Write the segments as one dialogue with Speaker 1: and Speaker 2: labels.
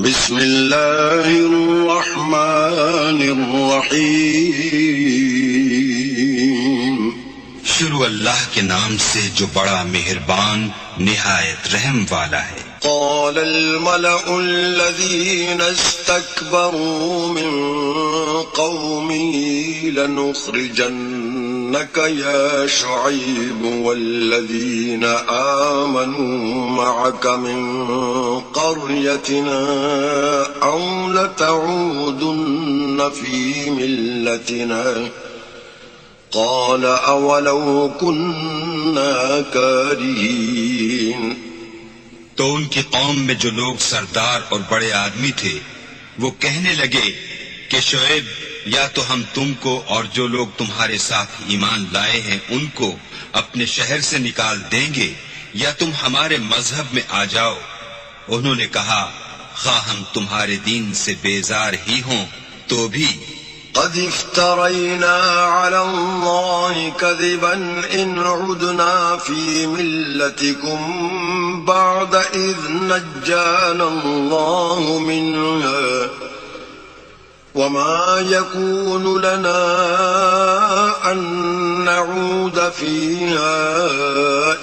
Speaker 1: بسم اللہ الرحمن الرحیم
Speaker 2: شروع اللہ کے نام سے جو بڑا مہربان نہایت رحم والا ہے۔
Speaker 1: قال الملأ الذين استكبروا من قومه لنخرجنك يا شعيب والذين آمنوا معك من قريتنا أو لتعودن في ملتنا قال أولو كنا كارهين۔
Speaker 2: تو ان کی قوم میں جو لوگ سردار اور بڑے آدمی تھے وہ کہنے لگے کہ شعیب یا تو ہم تم کو اور جو لوگ تمہارے ساتھ ایمان لائے ہیں ان کو اپنے شہر سے نکال دیں گے یا تم ہمارے مذہب میں آ جاؤ۔ انہوں نے کہا خواہ ہم تمہارے دین سے بیزار ہی ہوں تو بھی
Speaker 1: قد افترينا على الله كذبا إن عدنا في ملتكم بعد إذ نجانا الله منها وما يكون لنا أن نعود فيها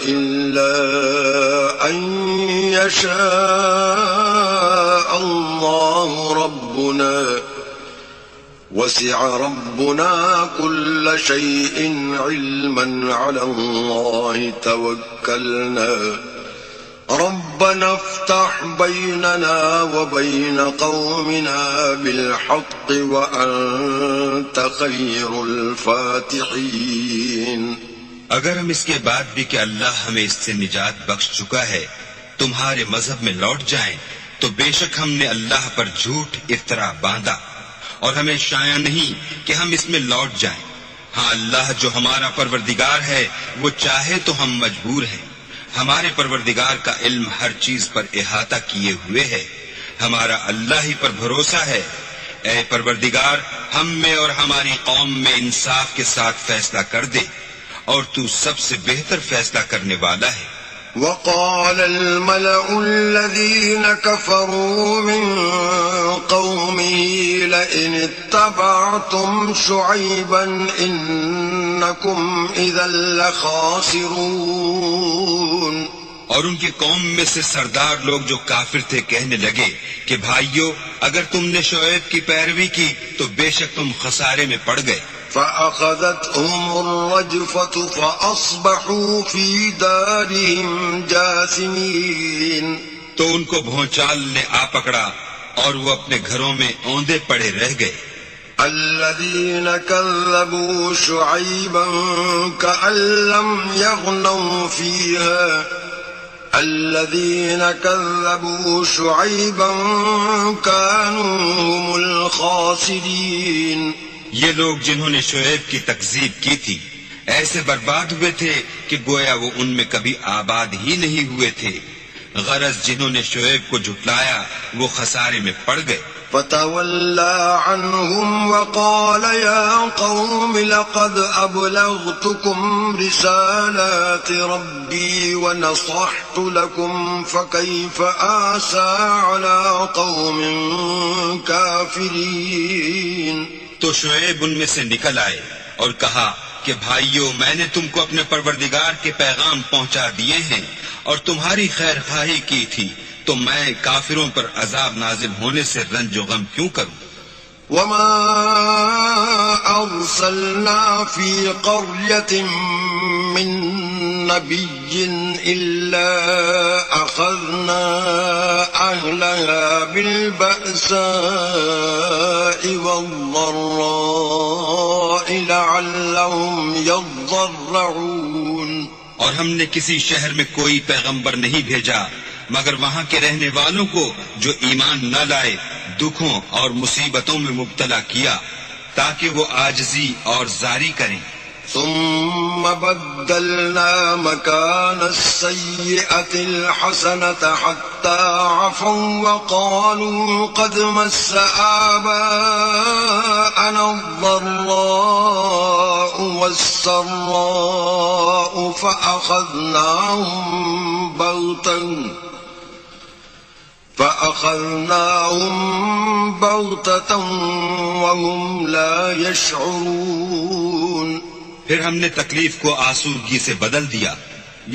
Speaker 1: إلا أن يشاء الله ربنا وسع ربنا كل شيء علما على الله توكلنا ربنا افتح بيننا وبين قومنا بالحق وأنت خير الفاتحين۔
Speaker 2: اگر ہم اس کے بعد بھی کہ اللہ ہمیں اس سے نجات بخش چکا ہے تمہارے مذہب میں لوٹ جائیں تو بے شک ہم نے اللہ پر جھوٹ افطرا باندھا اور ہمیں شایع نہیں کہ ہم اس میں لوٹ جائیں۔ ہاں اللہ جو ہمارا پروردگار ہے وہ چاہے تو ہم مجبور ہیں۔ ہمارے پروردگار کا علم ہر چیز پر احاطہ کیے ہوئے ہے۔ ہمارا اللہ ہی پر بھروسہ ہے۔ اے پروردگار ہم میں اور ہماری قوم میں انصاف کے ساتھ فیصلہ کر دے اور تو سب سے بہتر فیصلہ کرنے والا ہے۔
Speaker 1: وقال الملأ الذين كفروا من قومه لئن اتبعتم شعيبا إنكم إذا لخاسرون۔
Speaker 2: اور ان کی قوم میں سے سردار لوگ جو کافر تھے کہنے لگے کہ بھائیو اگر تم نے شعیب کی پیروی کی تو بے شک تم خسارے میں پڑ گئے۔
Speaker 1: فأخذتهم الرجفة فأصبحوا في دارهم جاثمين۔
Speaker 2: تو ان کو بھونچال نے آ پکڑا اور وہ اپنے گھروں میں اوندے پڑے رہ گئے۔
Speaker 1: الذين كذبوا شعيبا كأن لم يغنوا فيها الذين كذبوا شعيبا كانوا هم الخاسرين۔
Speaker 2: یہ لوگ جنہوں نے شعیب کی تکذیب کی تھی ایسے برباد ہوئے تھے کہ گویا وہ ان میں کبھی آباد ہی نہیں ہوئے تھے۔ غرض جنہوں نے شعیب کو جھٹلایا وہ خسارے میں پڑ گئے۔
Speaker 1: فتولى عنهم وقال يا قوم لقد أبلغتكم رسالات ربي ونصحت لكم فكيف آسى على قوم كافرين۔
Speaker 2: تو شعیب ان میں سے نکل آئے اور کہا کہ بھائیو میں نے تم کو اپنے پروردگار کے پیغام پہنچا دیے ہیں اور تمہاری خیر خواہی کی تھی تو میں کافروں پر عذاب نازل ہونے سے رنج و غم کیوں کروں۔
Speaker 1: وما أرسلنا في قرية من نبي إلا أخذنا أهلها بالبأساء والضراء لعلهم يضرعون۔
Speaker 2: اور ہم نے کسی شہر میں کوئی پیغمبر نہیں بھیجا مگر وہاں کے رہنے والوں کو جو ایمان نہ لائے دکھوں اور مصیبتوں میں مبتلا کیا تاکہ وہ عاجزی اور زاری کریں۔
Speaker 1: ثم بدلنا مكان السيئة الحسنة حتى عفوا وقالوا قد مس آباءنا الضراء والسراء فأخذناهم بغتة فأخذناهم بغتة وهم لا يشعرون.
Speaker 2: پھر ہم نے تکلیف کو آسودگی سے بدل دیا،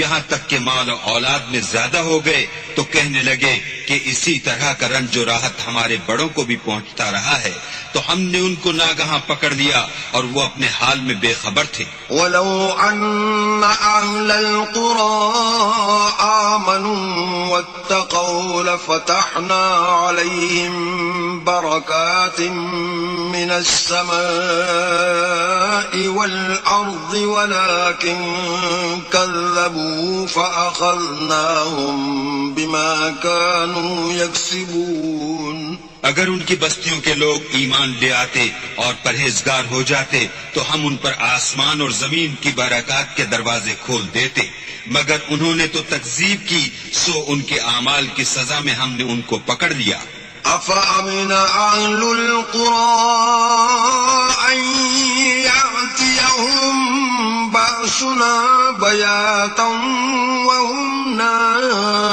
Speaker 2: یہاں تک کہ مال و اولاد میں زیادہ ہو گئے تو کہنے لگے کہ اسی طرح کا رنج و راحت ہمارے بڑوں کو بھی پہنچتا رہا ہے، تو ہم نے ان کو ناگہاں پکڑ لیا اور وہ اپنے حال میں بے خبر تھے.
Speaker 1: وَلَوْ أَنَّ أَهْلَ الْقُرَىٰ آمَنُوا وَاتَّقَوْا لَفَتَحْنَا عَلَيْهِمْ بَرَكَاتٍ مِّنَ السَّمَاءِ وَالْأَرْضِ وَلَٰكِن كَذَّبُوا فَأَخَذْنَاهُم بِمَا كَانُوا يَكْسِبُونَ.
Speaker 2: اگر ان کی بستیوں کے لوگ ایمان لے آتے اور پرہیزگار ہو جاتے تو ہم ان پر آسمان اور زمین کی برکات کے دروازے کھول دیتے، مگر انہوں نے تو تکذیب کی، سو ان کے اعمال کی سزا میں ہم نے ان کو پکڑ لیا.
Speaker 1: أَفَأَمِنَ أَهْلُ الْقُرَىٰ أَن يَأْتِيَهُم بَأْسُنَا بَيَاتًا وَهُمْ نَائِمُونَ.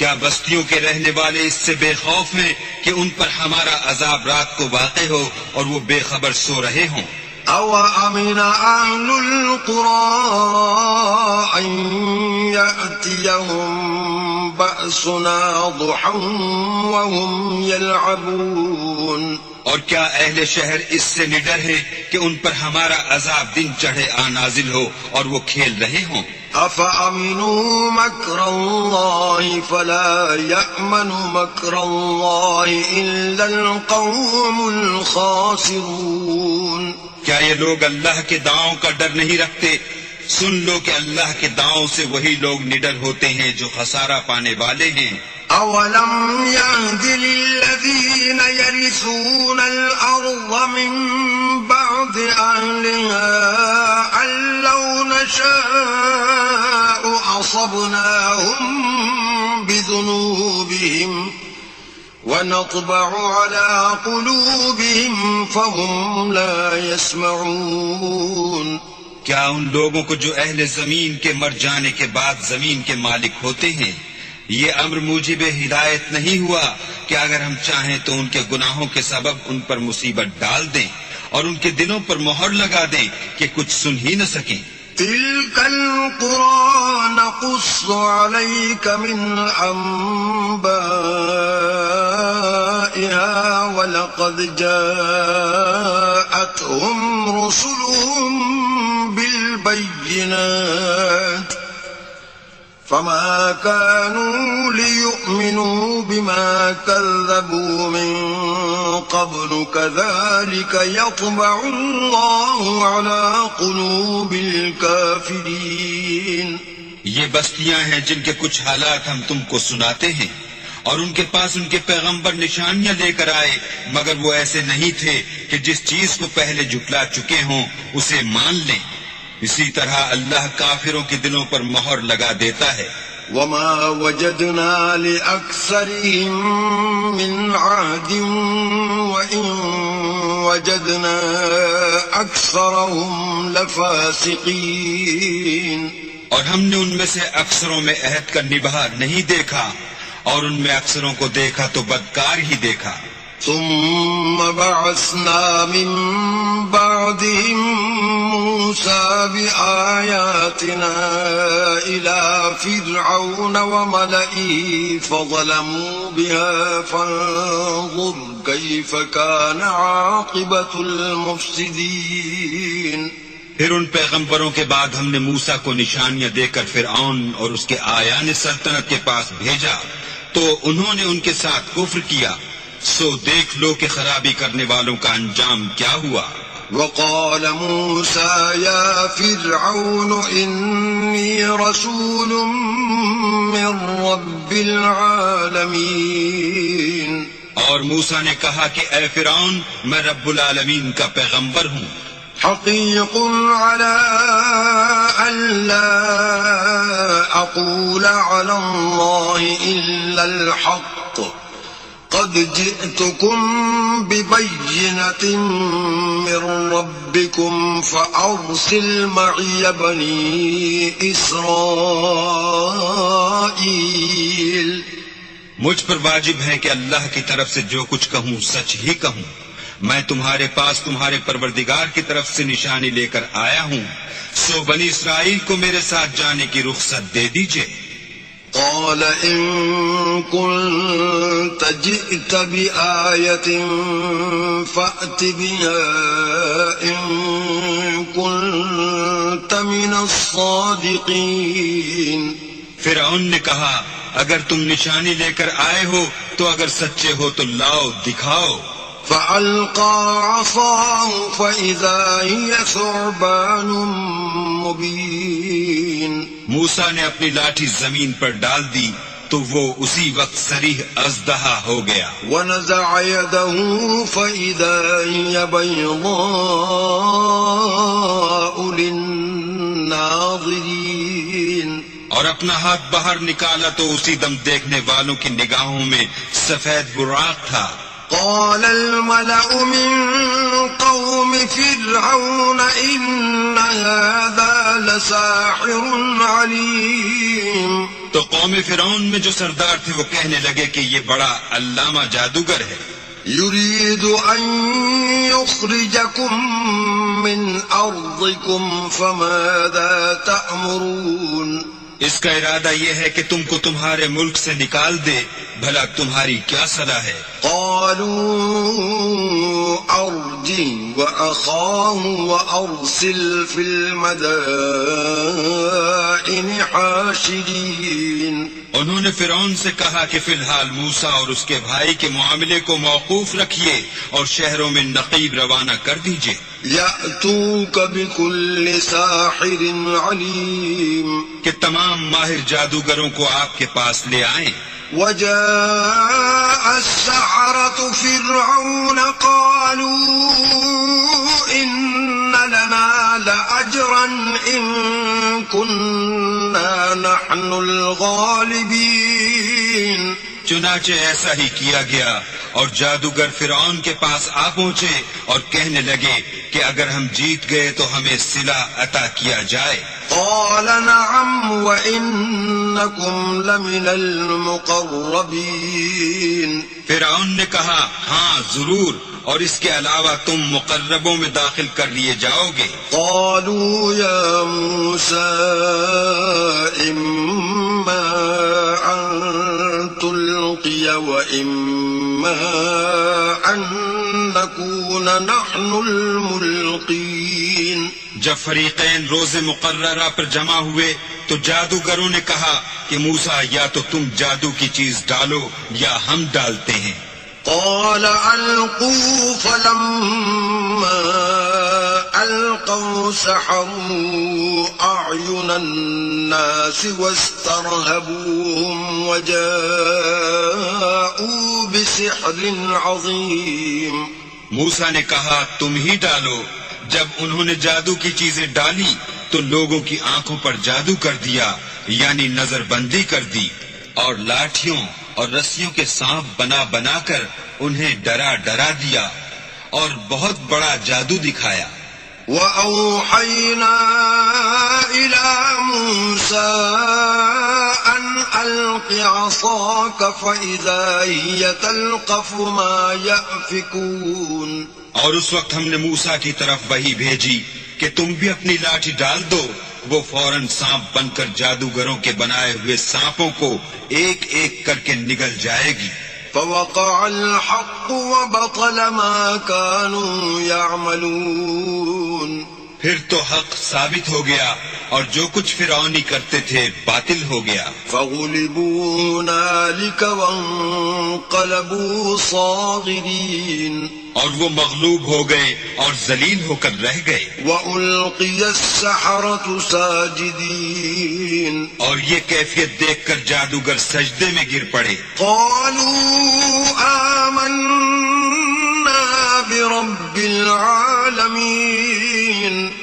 Speaker 2: کیا بستیوں کے رہنے والے اس سے بے خوف ہیں کہ ان پر ہمارا عذاب رات کو واقع ہو اور وہ بے خبر سو رہے ہوں؟
Speaker 1: أَوَأَمِنَ أَهْلُ الْقُرَىٰ أَن يَأْتِيَهُم بَأْسُنَا ضُحًى وَهُمْ يَلْعَبُونَ.
Speaker 2: اور کیا اہل شہر اس سے نڈر ہے کہ ان پر ہمارا عذاب دن چڑھے نازل ہو اور وہ کھیل رہے ہوں؟
Speaker 1: أَفَأَمِنُوا مَكْرَ اللَّهِ فَلَا يَأْمَنُ مَكْرَ اللَّهِ إِلَّا الْقَوْمُ الْخَاسِرُونَ.
Speaker 2: کیا یہ لوگ اللہ کے داؤں کا ڈر نہیں رکھتے؟ سن لو کہ اللہ کے داؤں سے وہی لوگ نڈر ہوتے ہیں جو خسارہ پانے والے ہیں.
Speaker 1: أَوَلَمْ يَهْدِ لِلَّذِينَ يَرِثُونَ الْأَرْضَ مِن بَعْدِ أَهْلِهَا أَن لَّوْ نَشَاءُ أَصَبْنَاهُم بِذُنُوبِهِمْ وَنَطْبَعُ عَلَىٰ قُلُوبِهِمْ فَهُمْ لَا يَسْمَعُونَ.
Speaker 2: کیا ان لوگوں کو جو اہل زمین کے مر جانے کے بعد زمین کے مالک ہوتے ہیں یہ امر موجب ہدایت نہیں ہوا کہ اگر ہم چاہیں تو ان کے گناہوں کے سبب ان پر مصیبت ڈال دیں اور ان کے دلوں پر مہر لگا دیں کہ کچھ سن ہی نہ سکیں؟
Speaker 1: تِلْكَ الْقُرَىٰ نَقُصُّ عَلَيْكَ مِنْ أَنبَائِهَا وَلَقَدْ جَاءَتْهُمْ رُسُلُهُم بِالْبَيِّنَاتِ فَمَا كَانُوا لِيُؤْمِنُوا بِمَا كَذَّبُوا مِن قَبْلُ كَذَٰلِكَ يَطْبَعُ اللَّهُ عَلَىٰ قُلُوبِ الْكَافِرِينَ.
Speaker 2: یہ بستیاں ہیں جن کے کچھ حالات ہم تم کو سناتے ہیں، اور ان کے پاس ان کے پیغمبر نشانیاں لے کر آئے، مگر وہ ایسے نہیں تھے کہ جس چیز کو پہلے جھٹلا چکے ہوں اسے مان لیں. اسی طرح اللہ کافروں کے دلوں پر مہر لگا دیتا ہے.
Speaker 1: وَمَا وَجَدْنَا لِأَكْثَرِهِم مِّنْ عَهْدٍ وَإِن وَجَدْنَا أَكْثَرَهُمْ لَفَاسِقِينَ.
Speaker 2: اور ہم نے ان میں سے اکثروں میں عہد کا نبھا نہیں دیکھا، اور ان میں اکثروں کو دیکھا تو بدکار ہی دیکھا.
Speaker 1: ثم بعثنا من بعدهم موسى بآياتنا إلى فرعون وملئه فظلموا بها فانظر كيف كان عاقبة المفسدين.
Speaker 2: پھر ان پیغمبروں کے بعد ہم نے موسیٰ کو نشانیاں دے کر فرعون اور اس کے آیان سلطنت کے پاس بھیجا تو انہوں نے ان کے ساتھ کفر کیا، سو دیکھ لو کہ خرابی کرنے والوں کا انجام کیا ہوا.
Speaker 1: وقال موسى يا فرعون إني رسول من رب العالمين.
Speaker 2: اور موسیٰ نے کہا کہ اے فرعون میں رب العالمین کا پیغمبر ہوں.
Speaker 1: حقيق على ألا أقول على الله إلا الحق قد جئتكم ببينة من ربكم فأرسل معي بني إسرائيل.
Speaker 2: مجھ پر واجب ہے کہ اللہ کی طرف سے جو کچھ کہوں سچ ہی کہوں. میں تمہارے پاس تمہارے پروردگار کی طرف سے نشانی لے کر آیا ہوں، سو بنی اسرائیل کو میرے ساتھ جانے کی رخصت دے دیجئے.
Speaker 1: قال إن كنت جئت بآية فأت بها إن كنت من الصادقين.
Speaker 2: فرعون نے کہا اگر تم نشانی لے کر آئے ہو تو اگر سچے ہو تو لاؤ دکھاؤ.
Speaker 1: فألقى عصاه فإذا هي ثعبان مبين.
Speaker 2: موسیٰ نے اپنی لاٹھی زمین پر ڈال دی تو وہ اسی وقت صریح اژدہا ہو گیا.
Speaker 1: ونزع يده فإذا هي بيضاء للناظرين.
Speaker 2: اور اپنا ہاتھ باہر نکالا تو اسی دم دیکھنے والوں کی نگاہوں میں سفید براق تھا.
Speaker 1: قال الملأ من قوم فرعون إن هذا لساحر عليم.
Speaker 2: تو قوم فرعون میں جو سردار تھے وہ کہنے لگے کہ یہ بڑا علامہ جادوگر ہے.
Speaker 1: يريد أن يخرجكم من أرضكم فماذا تأمرون.
Speaker 2: اس کا ارادہ یہ ہے کہ تم کو تمہارے ملک سے نکال دے، بھلا تمہاری کیا صلاح ہے؟
Speaker 1: قالوا أرجه وأخاه وأرسل في المدائن حاشرين.
Speaker 2: انہوں نے فرعون سے کہا کہ فی الحال موسیٰ اور اس کے بھائی کے معاملے کو موقوف رکھیے اور شہروں میں نقیب روانہ کر دیجیے.
Speaker 1: يأتوك بكل ساحر عليم.
Speaker 2: کہ تمام ماہر جادوگروں کو آپ کے پاس لے آئیں.
Speaker 1: وجاء السحرة فرعون قالوا إن لنا لأجرا إن كنا نحن الغالبين.
Speaker 2: چنانچہ ایسا ہی کیا گیا اور جادوگر فرعون کے پاس آ پہنچے اور کہنے لگے کہ اگر ہم جیت گئے تو ہمیں صلہ عطا کیا جائے.
Speaker 1: قال نعم وإنكم لمن المقربين.
Speaker 2: فرعون نے کہا ہاں ضرور، اور اس کے علاوہ تم مقربوں میں داخل کر لیے جاؤ گے.
Speaker 1: قالوا يا موسى إما أن تلقي وإما أن نكون نحن الملقين.
Speaker 2: جب فریقین روز مقررہ پر جمع ہوئے تو جادوگروں نے کہا کہ موسیٰ یا تو تم جادو کی چیز ڈالو یا ہم ڈالتے ہیں.
Speaker 1: قال ألقوا فلما ألقوا سحروا أعين الناس واسترهبوهم وجاءوا بسحر عظيم.
Speaker 2: موسیٰ نے کہا تم ہی ڈالو. جب انہوں نے جادو کی چیزیں ڈالی تو لوگوں کی آنکھوں پر جادو کر دیا، یعنی نظر بندی کر دی، اور لاٹھیوں اور رسیوں کے سانپ بنا بنا کر انہیں ڈرا ڈرا دیا اور بہت بڑا جادو دکھایا.
Speaker 1: وَأَوْحَيْنَا إِلَى مُوسَىٰ أَنْ أَلْقِ عَصَاكَ فَإِذَا هِيَ تَلْقَفُ مَا يَأْفِكُونَ.
Speaker 2: اور اس وقت ہم نے موسیٰ کی طرف وحی بھیجی کہ تم بھی اپنی لاٹھی ڈال دو. وہ فوراً سانپ بن کر جادوگروں کے بنائے ہوئے سانپوں کو ایک ایک کر کے نگل جائے گی.
Speaker 1: فوقع الحق وبطل ما كانوا يعملون.
Speaker 2: پھر تو حق ثابت ہو گیا اور جو کچھ فرعونی کرتے تھے باطل ہو گیا.
Speaker 1: فغلبوا هنالك وانقلبوا صاغرين.
Speaker 2: اور وہ مغلوب ہو گئے اور ذلیل ہو کر رہ گئے.
Speaker 1: وألقي السحرة ساجدين.
Speaker 2: اور یہ کیفیت دیکھ کر جادوگر سجدے میں گر پڑے.
Speaker 1: قالوا آمنا برب العالمين.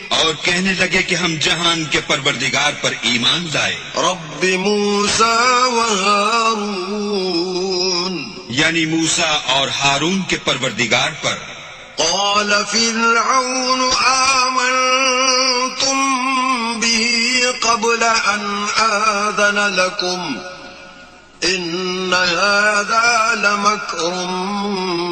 Speaker 2: اور کہنے لگے کہ ہم جہان کے پروردگار پر ایمان لائے.
Speaker 1: رب موسى وهارون.
Speaker 2: یعنی موسیٰ اور ہارون کے پروردگار پر۔
Speaker 1: قال فرعون آمنتم به قبل أن آذن لكم إن هذا لمكر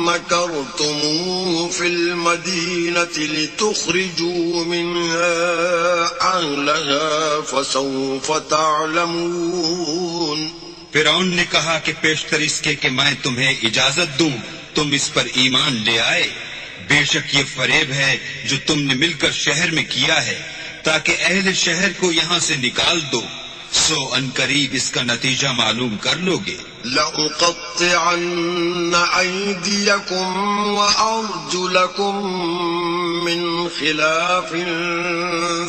Speaker 1: مكرتموه في المدينة لتخرجوا منها أهلها فسوف تعلمون۔
Speaker 2: فرعون نے کہا کہ پیشتر اس کے کہ میں تمہیں اجازت دوں تم اس پر ایمان لے آئے، بے شک یہ فریب ہے جو تم نے مل کر شہر میں کیا ہے تاکہ اہل شہر کو یہاں سے نکال دو، سو ان قریب اس کا نتیجہ معلوم کر لو گے۔
Speaker 1: لأقطعن أيديكم وأرجلكم من خلاف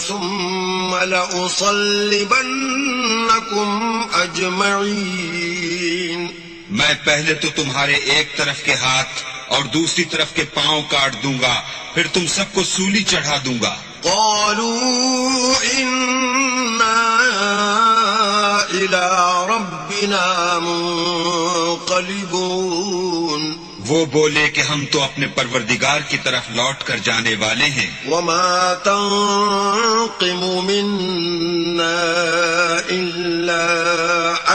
Speaker 1: ثم لأصلبنكم أجمعين۔
Speaker 2: میں پہلے تو تمہارے ایک طرف کے ہاتھ اور دوسری طرف کے پاؤں کاٹ دوں گا، پھر تم سب کو سولی چڑھا دوں گا۔
Speaker 1: قالوا إنا إلى ربنا منقلبون۔
Speaker 2: وہ بولے کہ ہم تو اپنے پروردگار کی طرف لوٹ کر جانے والے ہیں۔
Speaker 1: وما تنقم منا إلا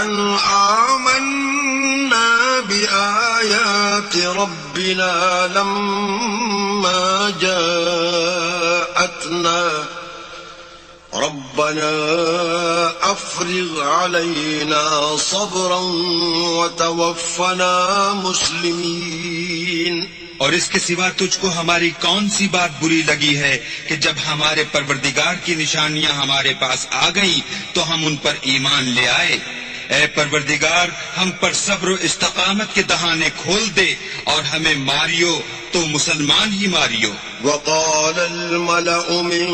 Speaker 1: أن آمنا بآيات ربنا لما جاءتنا ربنا أفرغ علينا صبرا وتوفنا مسلمين۔
Speaker 2: اور اس کے سوا تجھ کو ہماری کون سی بات بری لگی ہے کہ جب ہمارے پروردگار کی نشانیاں ہمارے پاس آ گئیں تو ہم ان پر ایمان لے آئے۔ اے پروردگار ہم پر صبر و استقامت کے دہانے کھول دے اور ہمیں ماریو تو مسلمان ہی ماریو۔
Speaker 1: وقال الملأ من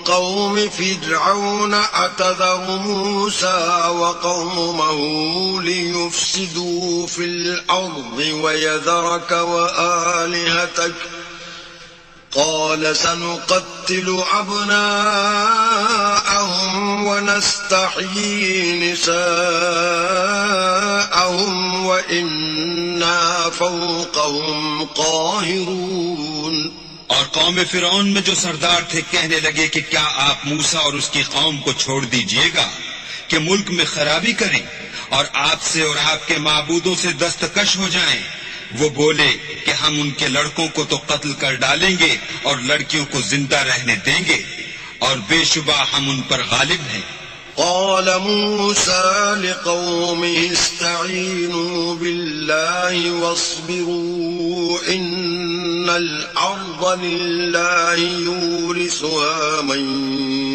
Speaker 1: قوم فرعون أتذر موسى وقومه ليفسدوا في الأرض ويذرك وآلهتك قال سنقتل أبناءهم ونستحيي نساءهم وإنا فوقهم قاهرون۔
Speaker 2: اور قوم فرعون میں جو سردار تھے کہنے لگے کہ کیا آپ موسیٰ اور اس کی قوم کو چھوڑ دیجئے گا کہ ملک میں خرابی کریں اور آپ سے اور آپ کے معبودوں سے دستکش ہو جائیں۔ وہ بولے کہ ہم ان کے لڑکوں کو تو قتل کر ڈالیں گے اور لڑکیوں کو زندہ رہنے دیں گے، اور بے شبہ ہم ان پر غالب ہیں۔
Speaker 1: قال موسى لقومه استعينوا بالله واصبروا إن الأرض لله يورثها من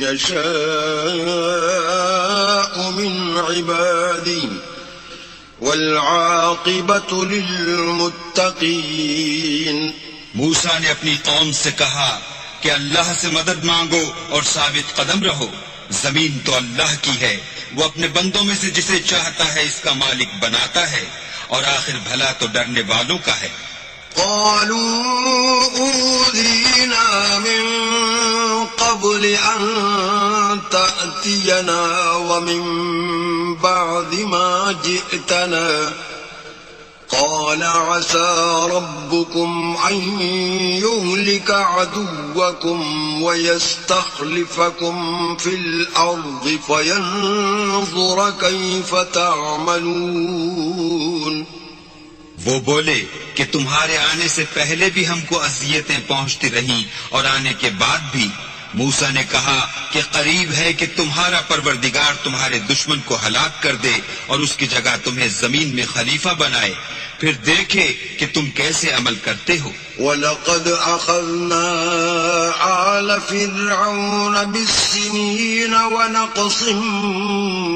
Speaker 1: يشاء من عباده والعاقبة للمتقين۔
Speaker 2: موسیٰ نے اپنی قوم سے کہا کہ اللہ سے مدد مانگو اور ثابت قدم رہو، زمین تو اللہ کی ہے، وہ اپنے بندوں میں سے جسے چاہتا ہے اس کا مالک بناتا ہے، اور آخر بھلا تو ڈرنے والوں کا ہے۔
Speaker 1: قالوا أوذينا من قبل أن تأتينا ومن بعد ما جئتنا قال عسى ربكم أن يهلك عدوكم ويستخلفكم في الأرض فينظر كيف تعملون۔
Speaker 2: وہ بولے کہ تمہارے آنے سے پہلے بھی ہم کو اذیتیں پہنچتی رہیں اور آنے کے بعد بھی۔ موسیٰ نے کہا کہ قریب ہے کہ تمہارا پروردگار تمہارے دشمن کو ہلاک کر دے اور اس کی جگہ تمہیں زمین میں خلیفہ بنائے، پھر دیکھے کہ تم کیسے عمل کرتے ہو۔
Speaker 1: وَلَقَدْ أَخَذْنَا آلَ فِرْعَوْنَ بِالسِّنِينَ وَنَقْصٍ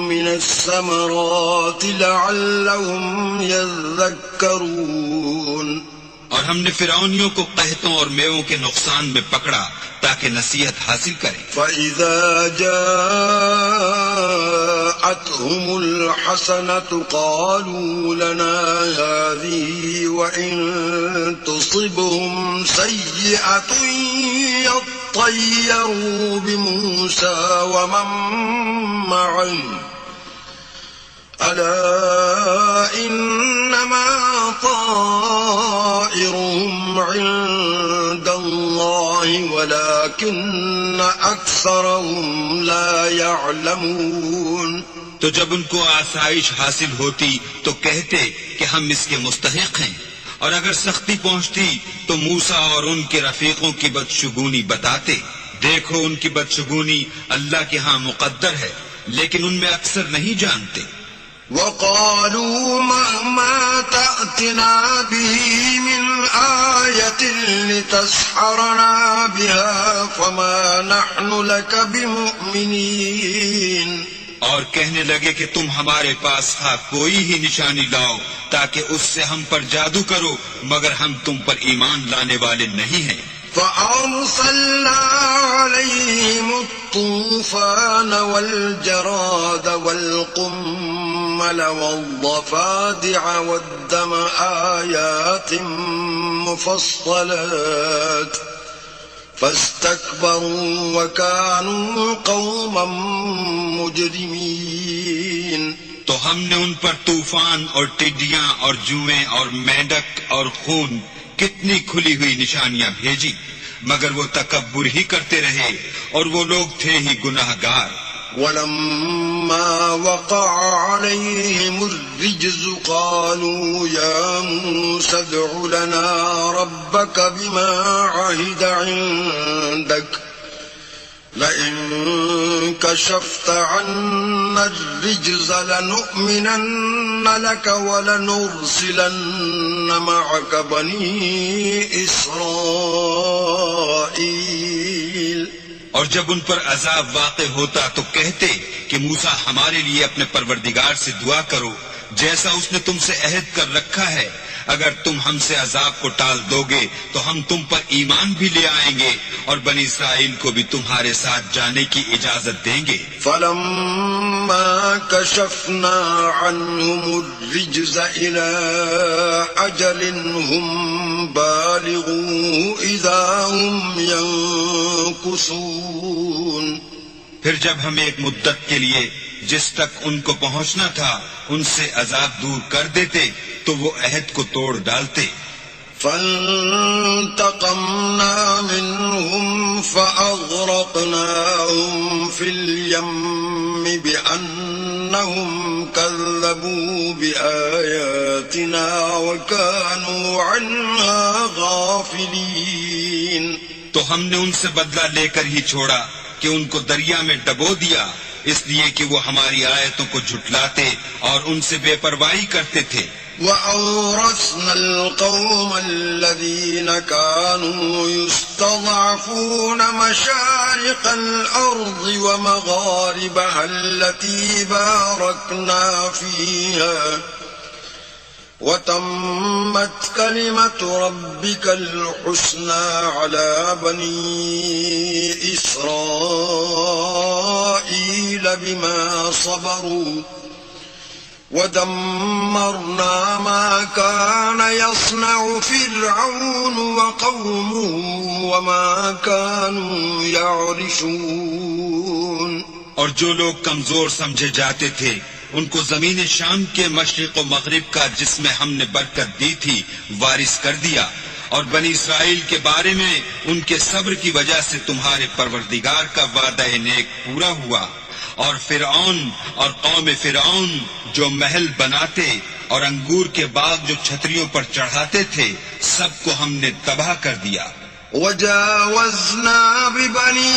Speaker 1: مِّنَ الثَّمَرَاتِ لَعَلَّهُمْ يَذَّكَّرُونَ۔ اور
Speaker 2: ہم نے فرعونیوں کو قحطوں اور میووں کے نقصان میں پکڑا تاکہ نصیحت حاصل کریں۔
Speaker 1: فَإِذَا جَاءَتْهُمُ الْحَسَنَةُ قَالُوا لَنَا هَٰذِهِ وَإِن تُصِبْهُمْ سَيِّئَةٌ يَطَّيَّرُوا بِمُوسَىٰ وَمَن مَّعَهُ أَلَا إنما طائرهم عند الله ولكن أكثرهم لا يعلمون.
Speaker 2: تو جب ان کو آسائش حاصل ہوتی تو کہتے کہ ہم اس کے مستحق ہیں، اور اگر سختی پہنچتی تو موسیٰ اور ان کے رفیقوں کی بدشگونی بتاتے. دیکھو ان کی بدشگونی اللہ کے ہاں مقدر ہے، لیکن ان میں اکثر نہیں جانتے.
Speaker 1: وقالوا مهما تأتنا به من آية لتسحرنا بها فما نحن لك بمؤمنين.
Speaker 2: اور کہنے لگے کہ تم ہمارے پاس کوئی ہی نشانی لاؤ تاکہ اس سے ہم پر جادو کرو، مگر ہم تم پر ایمان لانے والے نہیں ہیں.
Speaker 1: فأرسلنا عليهم الطوفان والجراد والقمل والضفادع والدم آيات مفصلات فاستكبروا وكانوا قوما مجرمين.
Speaker 2: تو ہم نے ان پر طوفان اور ٹڈیاں اور جوئیں اور مینڈک اور خون کتنی کھلی ہوئی نشانیاں بھیجی، مگر وہ تکبر ہی کرتے رہے اور وہ لوگ تھے ہی گناہگار.
Speaker 1: ولما وقع عليهم الرجز قالوا يا موسى ادع لنا ربك بما عهد عندك لئن كشفت عنا الرجز لنؤمنن لك ولنرسلن معك بني إسرائيل.
Speaker 2: اور جب ان پر عذاب واقع ہوتا تو کہتے کہ موسیٰ ہمارے لیے اپنے پروردگار سے دعا کرو جیسا اس نے تم سے عہد کر رکھا ہے. اگر تم ہم سے عذاب کو ٹال دو گے تو ہم تم پر ایمان بھی لے آئیں گے اور بنی اسرائیل کو بھی تمہارے ساتھ جانے کی اجازت دیں گے.
Speaker 1: فلما كشفنا عنهم الرجز إلى أجل هم بالغوه إذا هم ينكثون.
Speaker 2: پھر جب ہم ایک مدت کے لیے جس تک ان کو پہنچنا تھا ان سے عذاب دور کر دیتے تو وہ عہد کو توڑ ڈالتے.
Speaker 1: فانتقمنا منهم فأغرقناهم في اليم بأنهم كذبوا بآياتنا وكانوا عنها غافلين.
Speaker 2: تو ہم نے ان سے بدلہ لے کر ہی چھوڑا کہ ان کو دریا میں ڈبو دیا، اس لیے کہ وہ ہماری آیتوں کو جھٹلاتے اور ان سے بے پرواہی کرتے تھے.
Speaker 1: وَأَوْرَثْنَا الْقَوْمَ الَّذِينَ كَانُوا يُسْتَضْعَفُونَ مَشَارِقَ الْأَرْضِ وَمَغَارِبَهَا الَّتِي بَارَكْنَا فِيهَا وَتَمَّتْ كَلِمَةُ رَبِّكَ الْحُسْنَى عَلَى بَنِي إِسْرَائِيلَ بِمَا صَبَرُوا ودمرنا ما كان يصنع فرعون وقومه وما كانوا يعرشون.
Speaker 2: اور جو لوگ کمزور سمجھے جاتے تھے ان کو زمین شام کے مشرق و مغرب کا جس میں ہم نے برکت دی تھی وارث کر دیا، اور بنی اسرائیل کے بارے میں ان کے صبر کی وجہ سے تمہارے پروردگار کا وعدہ نیک پورا ہوا. اور فرعون اور قوم فرعون جو محل بناتے اور انگور کے باغ جو چھتریوں پر چڑھاتے تھے سب کو ہم نے تباہ کر دیا.
Speaker 1: وجاوزنا ببني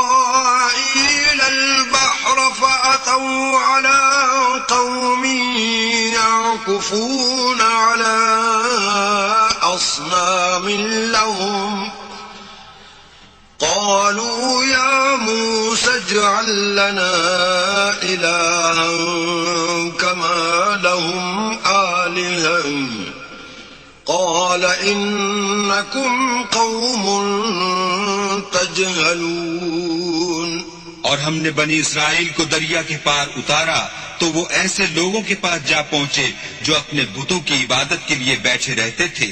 Speaker 1: إسرائيل البحر فأتوا على قوم يعكفون على أصنام لهم قالوا يا موسى اجعل لنا إلها كما لهم آلهة قال إنكم قوم تجهلون.
Speaker 2: اور ہم نے بنی اسرائیل کو دریا کے پار اتارا تو وہ ایسے لوگوں کے پاس جا پہنچے جو اپنے بتوں کی عبادت کے لیے بیٹھے رہتے تھے.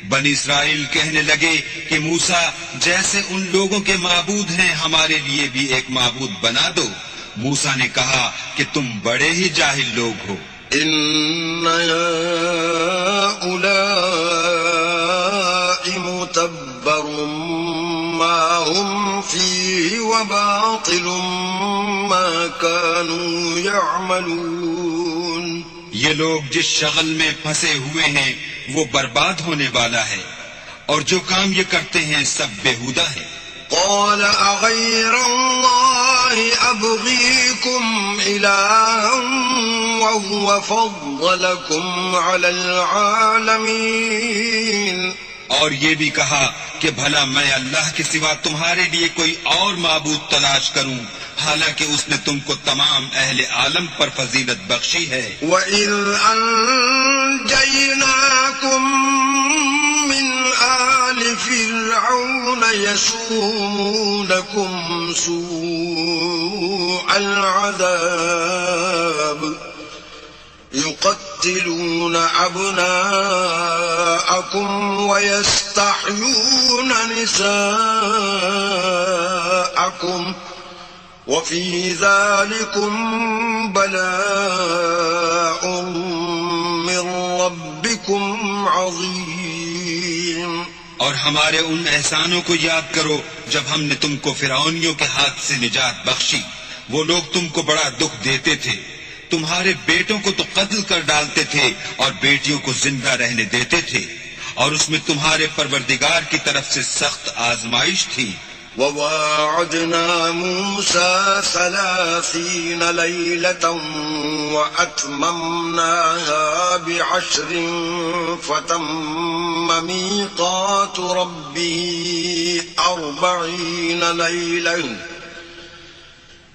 Speaker 2: بنی اسرائیل کہنے لگے کہ موسیٰ جیسے ان لوگوں کے معبود ہیں ہمارے لیے بھی ایک معبود بنا دو. موسیٰ نے کہا کہ تم بڑے ہی جاہل لوگ ہو.
Speaker 1: إن هؤلاء متبر ما هم فيه وباطل ما كانوا يعملون.
Speaker 2: یہ لوگ جس شغل میں پھنسے ہوئے ہیں وہ برباد ہونے والا ہے، اور جو کام یہ کرتے ہیں سب بیہودہ ہے.
Speaker 1: قال أغير الله أبغيكم إلها وهو فضلكم على العالمين.
Speaker 2: اور یہ بھی کہا کہ بھلا میں اللہ کے سوا تمہارے لیے کوئی اور معبود تلاش کروں، حالانکہ اس نے تم کو تمام اہل عالم پر فضیلت بخشی ہے.
Speaker 1: وَإِذْ أَنْجَيْنَاكُمْ مِنْ آلِ فِرْعَوْنَ يَسُومُونَكُمْ سُوءَ الْعَذَابِ يُقَتِّلُونَ أَبْنَاءَكُمْ وَيَسْتَحْيُونَ نِسَاءَكُمْ وَفِي ذَلِكُمْ بَلَاءٌ مِّن رَّبِّكُمْ عَظِيمٌ.
Speaker 2: اور ہمارے ان احسانوں کو یاد کرو جب ہم نے تم کو فرعونیوں کے ہاتھ سے نجات بخشی. وہ لوگ تم کو بڑا دکھ دیتے تھے، تمہارے بیٹوں کو تو قتل کر ڈالتے تھے اور بیٹیوں کو زندہ رہنے دیتے تھے، اور اس میں تمہارے پروردگار کی طرف سے سخت آزمائش تھی.
Speaker 1: وَوَاعَدْنَا مُوسَى 30 لَيْلَةً وَأَتْمَمْنَاهَا ب10 فَتَمَّ مِيقَاتُ رَبِّهِ 40 لَيْلَةً.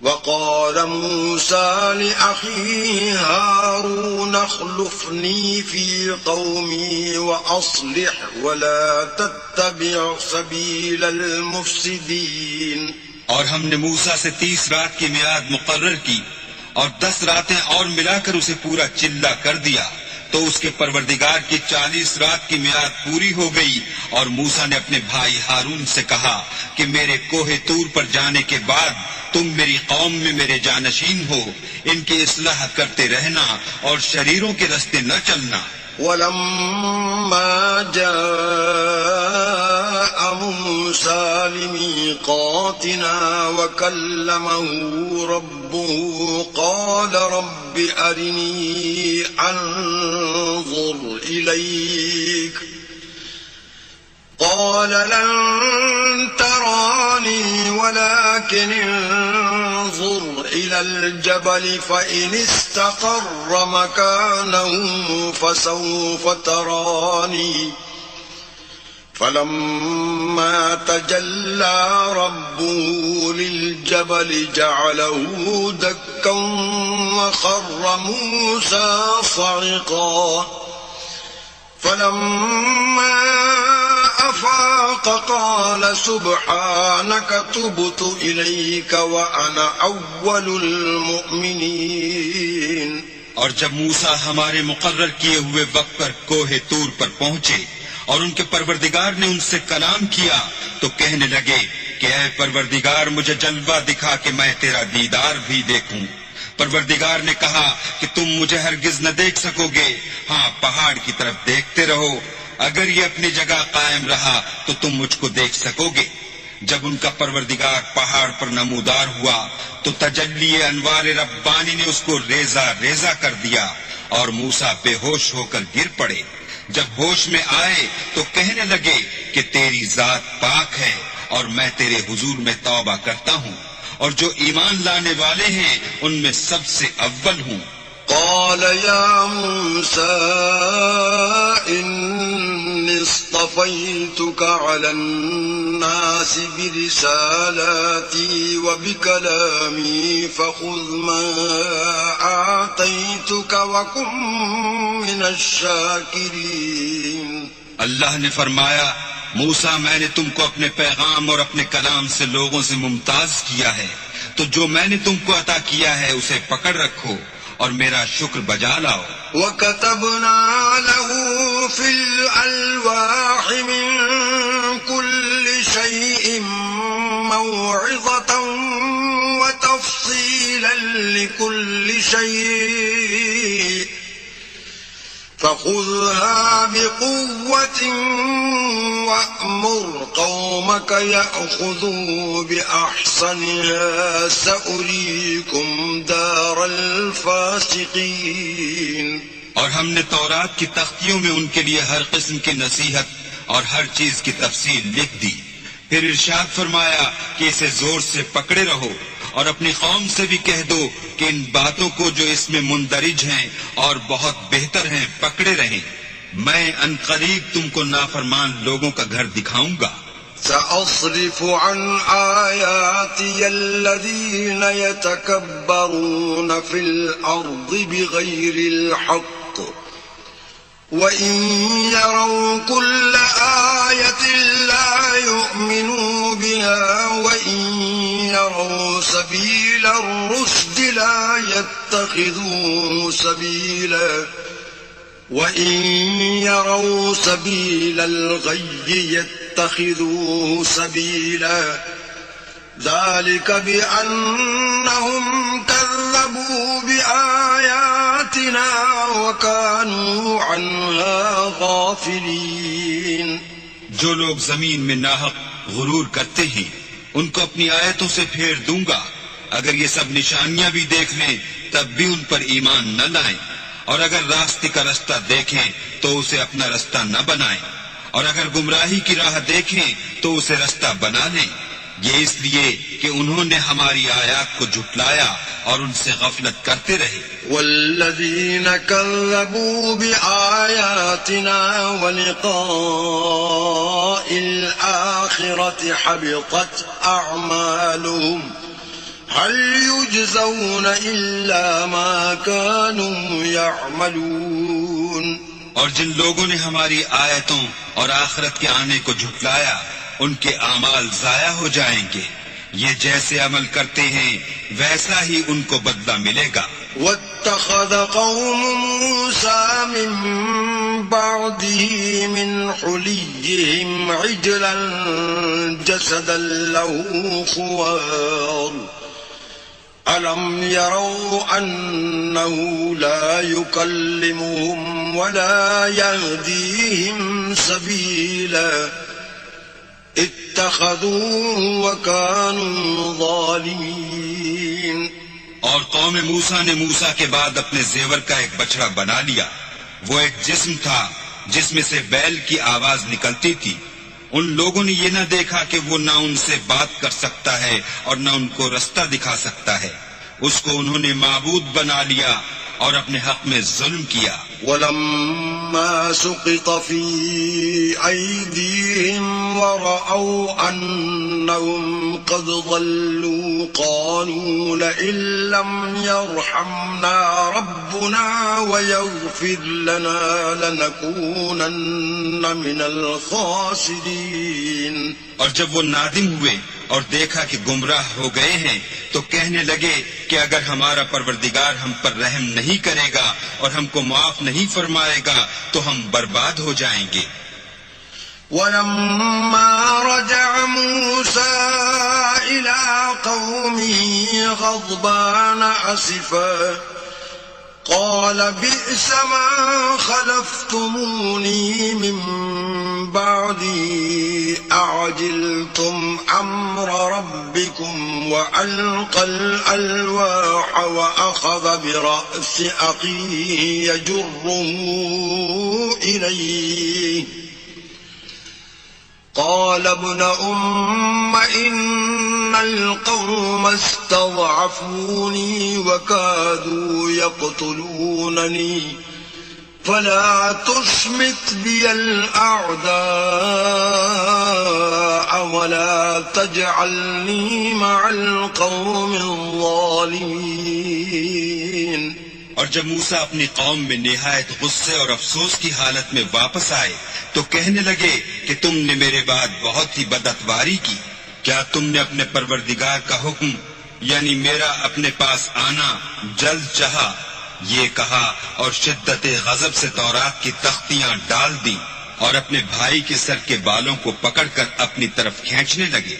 Speaker 1: وَقَالَ مُوسَى لِأَخِيهِ هَارُونَ اخْلُفْنِي فِي قَوْمِي وَأَصْلِحْ وَلَا تَتَّبِعْ سَبِيلَ الْمُفْسِدِينَ.
Speaker 2: اور ہم نے موسیٰ سے 30 رات کی میعاد مقرر کی اور 10 راتیں اور ملا کر اسے پورا چلہ کر دیا، تو اس کے پروردگار کی 40 رات کی میعاد پوری ہو گئی. اور موسیٰ نے اپنے بھائی ہارون سے کہا کہ میرے کوہ طور پر جانے کے بعد تم میری قوم میں میرے جانشین ہو، ان کی اصلاح کرتے رہنا اور شریروں کے رستے نہ چلنا.
Speaker 1: وَلَمَّا جَاءَ مُوسَى لِمِيقَاتِنَا وَكَلَّمَهُ رَبُّهُ قَالَ رَبِّ أَرِنِي أَنظُرْ إِلَيْكَ قَالَ لَن تَرَانِي وَلَكِنِ انظُرْ إِلَى الْجَبَلِ فَإِنِ اسْتَقَرَّ مَكَانَهُ فَسَوْفَ تَرَانِي. فَلَمَّا تَجَلَّى رَبُّهُ لِلْجَبَلِ جَعَلَهُ دَكًّا وَخَرَّ مُوسَى صَعِقًا. فَلَمَّا أَفَاقَ قَالَ سُبْحَانَكَ تُبْتُ إِلَيْكَ وَأَنَا أَوَّلُ الْمُؤْمِنِينَ.
Speaker 2: اور جب موسیٰ ہمارے مقرر کیے ہوئے وقت پر کوہ طور پر پہنچے اور ان کے پروردگار نے ان سے کلام کیا تو کہنے لگے کہ اے پروردگار مجھے جلوہ دکھا کہ میں تیرا دیدار بھی دیکھوں. پروردگار نے کہا کہ تم مجھے ہرگز نہ دیکھ سکو گے، ہاں پہاڑ کی طرف دیکھتے رہو، اگر یہ اپنی جگہ قائم رہا تو تم مجھ کو دیکھ سکو گے. جب ان کا پروردگار پہاڑ پر نمودار ہوا تو تجلی انوار ربانی نے اس کو ریزہ ریزہ کر دیا اور موسیٰ بے ہوش ہو کر گر پڑے. جب ہوش میں آئے تو کہنے لگے کہ تیری ذات پاک ہے اور میں تیرے حضور میں توبہ کرتا ہوں، اور جو ایمان لانے والے ہیں ان میں سب سے اول ہوں.
Speaker 1: قال يا موسى إني اصطفيتك على الناس برسالاتي وبكلامي فخذ ما آتيتك وكن من الشاكرين.
Speaker 2: اللہ نے فرمایا موسیٰ میں نے تم کو اپنے پیغام اور اپنے کلام سے لوگوں سے ممتاز کیا ہے، تو جو میں نے تم کو عطا کیا ہے اسے پکڑ رکھو اور میرا شکر بجا لاؤ.
Speaker 1: وَكَتَبْنَا لَهُ فِي الْأَلْوَاحِ مِنْ كُلِّ شَيْءٍ مَوْعِظَةً وَتَفْصِيلًا لكل شيء فخذها بقوة وأمر قومك يأخذوا بأحسنها سأريكم دار الفاسقين.
Speaker 2: اور ہم نے تورات کی تختیوں میں ان کے لیے ہر قسم کی نصیحت اور ہر چیز کی تفصیل لکھ دی. پھر ارشاد فرمایا کہ اسے زور سے پکڑے رہو اور اپنی قوم سے بھی کہہ دو کہ ان باتوں کو جو اس میں مندرج ہیں اور بہت بہتر ہیں پکڑے رہیں. میں ان قریب تم کو نافرمان لوگوں کا گھر دکھاؤں گا.
Speaker 1: سأصرف عن آياتي الذين يتكبرون في الأرض بغير الحق وإن يروا كل آية لا يؤمنوا بها وإن يروا سبيل الرشد لا يتخذوه سبيلا وإن يروا سبيل الغي يتخذوه سبيلا ذلك بأنهم كذبوا بآياتنا وكانوا عنها غافلين.
Speaker 2: جو لوگ زمین میں ناحق غرور کرتے ہیں ان کو اپنی آیتوں سے پھیر دوں گا. اگر یہ سب نشانیاں بھی دیکھ لیں تب بھی ان پر ایمان نہ لائیں، اور اگر راستے کا رستہ دیکھیں تو اسے اپنا رستہ نہ بنائیں، اور اگر گمراہی کی راہ دیکھیں تو اسے رستہ بنا لیں. یہ اس لیے کہ انہوں نے ہماری آیات کو جھٹلایا اور ان سے غفلت کرتے رہے.
Speaker 1: والذین کذبوا بآیاتنا ولقاء الآخرة حبطت اعمالهم هل يجزون الا ما كانوا يعملون.
Speaker 2: اور جن لوگوں نے ہماری آیتوں اور آخرت کے آنے کو جھٹلایا ان کے اعمال ضائع ہو جائیں گے. یہ جیسے عمل کرتے ہیں ویسا ہی ان کو بدلہ ملے گا.
Speaker 1: واتخذ قوم موسى من بعده من حليهم عجلا جسدا له خوار ألم يروا أنه لا يكلمهم ولا يهديهم سبيلا اتخذوه وكانوا ظالمين.
Speaker 2: اور قوم موسیٰ نے موسیٰ کے بعد اپنے زیور کا ایک بچڑا بنا لیا. وہ ایک جسم تھا جس میں سے بیل کی آواز نکلتی تھی. ان لوگوں نے یہ نہ دیکھا کہ وہ نہ ان سے بات کر سکتا ہے اور نہ ان کو رستہ دکھا سکتا ہے. اس کو انہوں نے معبود بنا لیا اور اپنے حق میں ظلم کیا.
Speaker 1: ولما سقط في أيديهم ورأوا أنهم قد ضلوا قالوا لئن لم يرحمنا ربنا ويغفر لنا لنكونن من الخاسرين.
Speaker 2: اور جب وہ نادم ہوئے اور دیکھا کہ گمراہ ہو گئے ہیں تو کہنے لگے کہ اگر ہمارا پروردگار ہم پر رحم نہیں کرے گا اور ہم کو معاف نہیں فرمائے گا تو ہم برباد ہو جائیں گے.
Speaker 1: ولما رجع موسى إلى قومه غضبان أسفا قال بئس ما خلفتموني من بعدي أعجلتم أمر ربكم وألقى الألواح وأخذ برأس أخيه يجره إليه قال ابن أم إن القوم استضعفوني وكادوا يقتلونني فلا تشمت بي الأعداء ولا تجعلني مع القوم الظالمين.
Speaker 2: اور جب موسیٰ اپنی قوم میں نہایت غصے اور افسوس کی حالت میں واپس آئے تو کہنے لگے کہ تم نے میرے بعد بہت ہی بدعتواری کی. کیا تم نے اپنے پروردگار کا حکم یعنی میرا اپنے پاس آنا جلد چاہا؟ یہ کہا اور شدت غضب سے تورات کی تختیاں ڈال دیں اور اپنے بھائی کے سر کے بالوں کو پکڑ کر اپنی طرف کھینچنے لگے.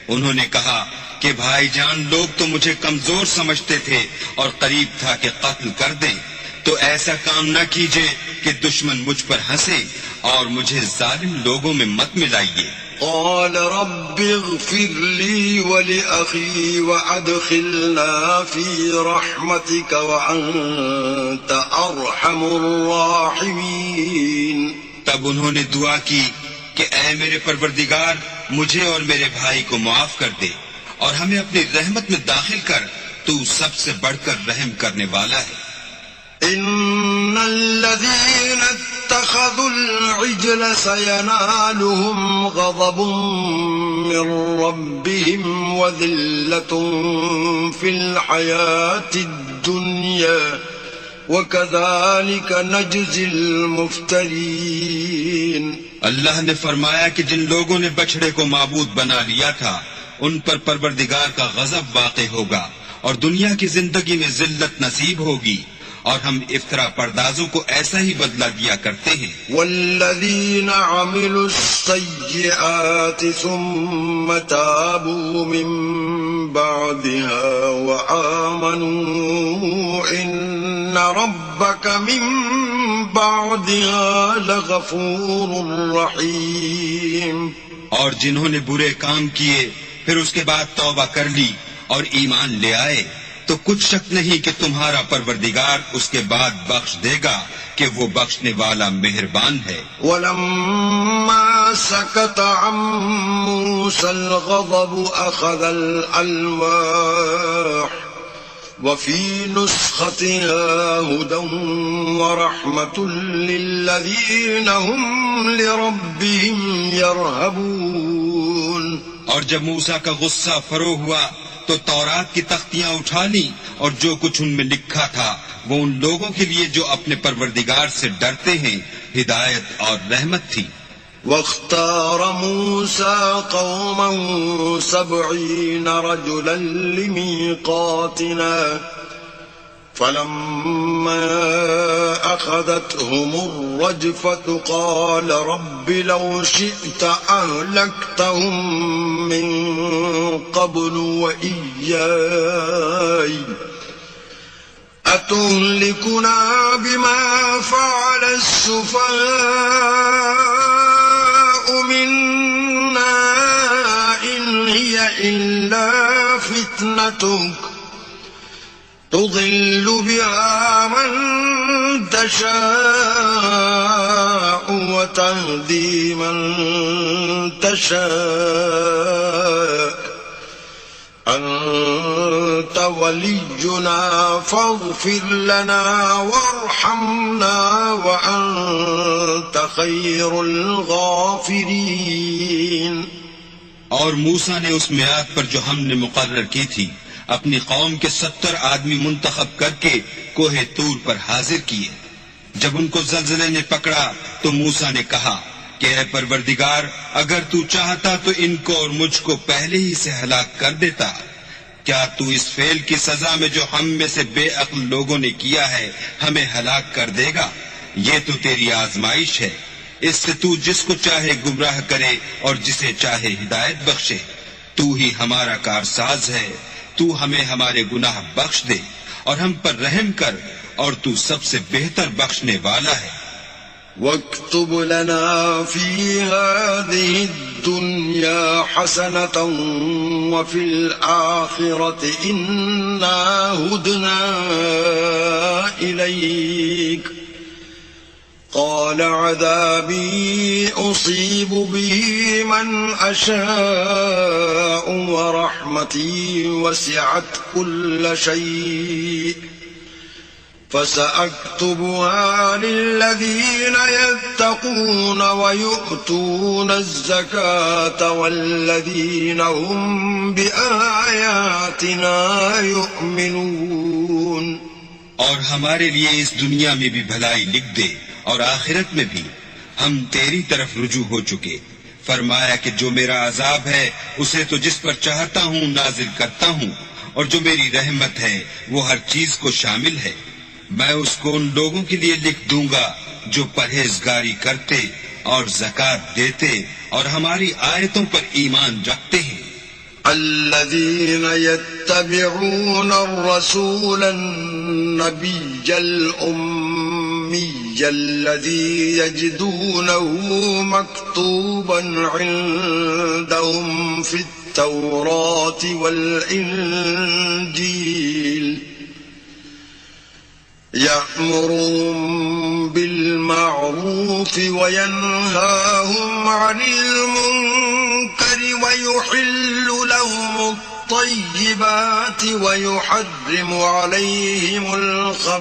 Speaker 2: انہوں نے کہا کہ بھائی جان لوگ تو مجھے کمزور سمجھتے تھے اور قریب تھا کہ قتل کر دیں، تو ایسا کام نہ کیجیے کہ دشمن مجھ پر ہنسے اور مجھے ظالم لوگوں میں مت ملائیے۔
Speaker 1: قال رب اغفر لي ولأخي وأدخلنا في رحمتك وأنت أرحم الراحمين۔
Speaker 2: تب انہوں نے دعا کی کہ اے میرے پروردگار مجھے اور میرے بھائی کو معاف کر دے اور ہمیں اپنی رحمت میں داخل کر، تو سب سے بڑھ کر رحم کرنے والا ہے۔
Speaker 1: إن الذين اتخذوا العجل سينالهم غضب من ربهم وذلة في الحياة الدنيا وكذلك نجزي المفترين۔
Speaker 2: اللہ نے فرمایا کہ جن لوگوں نے بچھڑے کو معبود بنا لیا تھا ان پر پروردگار کا غضب واقع ہوگا اور دنیا کی زندگی میں ذلت نصیب ہوگی، اور ہم افطرا پردازوں کو ایسا ہی بدلہ دیا کرتے ہیں۔
Speaker 1: والذین عملوا السیئات ثم تابوا من بعدها وآمنوا ان ربک من بعدها لغفور رحیم۔
Speaker 2: اور جنہوں نے برے کام کیے پھر اس کے بعد توبہ کر لی اور ایمان لے آئے تو کچھ شک نہیں کہ تمہارا پروردگار اس کے بعد بخش دے گا کہ وہ بخشنے والا مہربان ہے۔
Speaker 1: وَلَمَّا سَكَتَ عَن مُوسَى الْغَضَبُ أَخَذَ الْأَلْوَاحَ وَفِي نُسْخَتِهَا هُدًى وَرَحْمَةٌ لِّلَّذِينَ هُمْ لِرَبِّهِمْ يَرْهَبُونَ۔
Speaker 2: اور جب موسیٰ کا غصہ فرو ہوا تو تورات کی تختیاں اٹھا لی اور جو کچھ ان میں لکھا تھا وہ ان لوگوں کے لیے جو اپنے پروردگار سے ڈرتے ہیں ہدایت اور رحمت تھی۔
Speaker 1: واختار موسى قومه 70 رجلا لميقاتنا فلما أخذتهم الرجفة قال رب لو شئت أهلكتهم من قبل وإياي أتهلكنا بما فعل السفهاء منا إن هي إلا فتنتك تضل بها من تشاء وتهدي من تشاء أنت ولينا فاغفر لنا وارحمنا وأنت خير الغافرين۔
Speaker 2: اور موسیٰ نے اس میعاد پر جو ہم نے مقرر کی تھی اپنی قوم کے 70 آدمی منتخب کر کے کوہ طور پر حاضر کیے۔ جب ان کو زلزلے نے پکڑا تو موسیٰ نے کہا کہ اے پروردگار اگر تو چاہتا تو ان کو اور مجھ کو پہلے ہی سے ہلاک کر دیتا۔ کیا تو اس فعل کی سزا میں جو ہم میں سے بے عقل لوگوں نے کیا ہے ہمیں ہلاک کر دے گا؟ یہ تو تیری آزمائش ہے، اس سے تو جس کو چاہے گمراہ کرے اور جسے چاہے ہدایت بخشے۔ تو ہی ہمارا کارساز ہے، تو ہمیں ہمارے گناہ بخش دے اور ہم پر رحم کر، اور تو سب سے بہتر بخشنے والا ہے۔
Speaker 1: واكتب لنا في هذه الدنيا حسنة وفي الآخرة إنا هدنا إليك قال عذابي أصيب به من أشاء ورحمتي وسعت كل شيء فسأكتبها للذين يتقون ويؤتون الزكاة والذين هم بآياتنا يؤمنون۔
Speaker 2: اور ہمارے لیے اس دنیا میں بھی بھلائی لکھ دے اور آخرت میں بھی، ہم تیری طرف رجوع ہو چکے۔ فرمایا کہ جو میرا عذاب ہے اسے تو جس پر چاہتا ہوں نازل کرتا ہوں، اور جو میری رحمت ہے وہ ہر چیز کو شامل ہے۔ میں اس کو ان لوگوں کے لیے لکھ دوں گا جو پرہیزگاری کرتے اور زکوٰۃ دیتے اور ہماری آیتوں پر ایمان رکھتے ہیں۔
Speaker 1: الذين يتبعون الرسول النبي الأمي الذي يجدونه مكتوبا عندهم في التوراة والإنجيل يأمرهم بالمعروف وينهاهم عن المنكر ويحل لهم الطيبات ويحرم عليهم الخبائث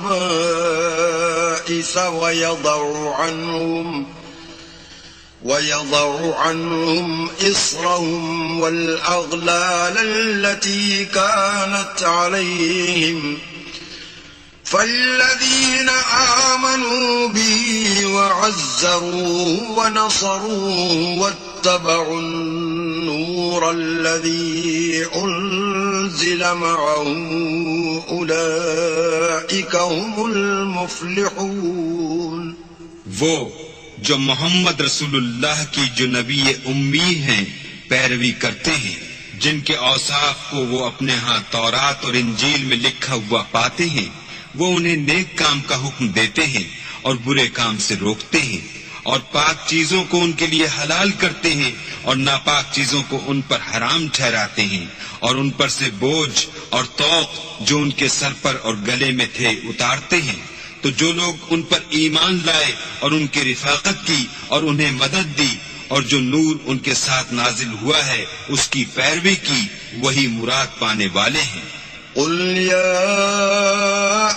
Speaker 1: ويضع عنهم إصرهم والأغلال التي كانت عليهم فالذين آمنوا به وعزروه ونصروه واتبعوا النور الذي أنزل معه أولئك هم المفلحون.
Speaker 2: وہ جو محمد رسول اللہ کی جو نبی امی ہیں پیروی کرتے ہیں، جن کے اوصاف کو وہ اپنے ہاں تورات اور انجیل میں لکھا ہوا پاتے ہیں، وہ انہیں نیک کام کا حکم دیتے ہیں اور برے کام سے روکتے ہیں، اور پاک چیزوں کو ان کے لیے حلال کرتے ہیں اور ناپاک چیزوں کو ان پر حرام ٹھہراتے ہیں، اور ان پر سے بوجھ اور طوق جو ان کے سر پر اور گلے میں تھے اتارتے ہیں. تو جو لوگ ان پر ایمان لائے اور ان کی رفاقت کی اور انہیں مدد دی اور جو نور ان کے ساتھ نازل ہوا ہے اس کی پیروی کی، وہی مراد پانے والے ہیں.
Speaker 1: قل يا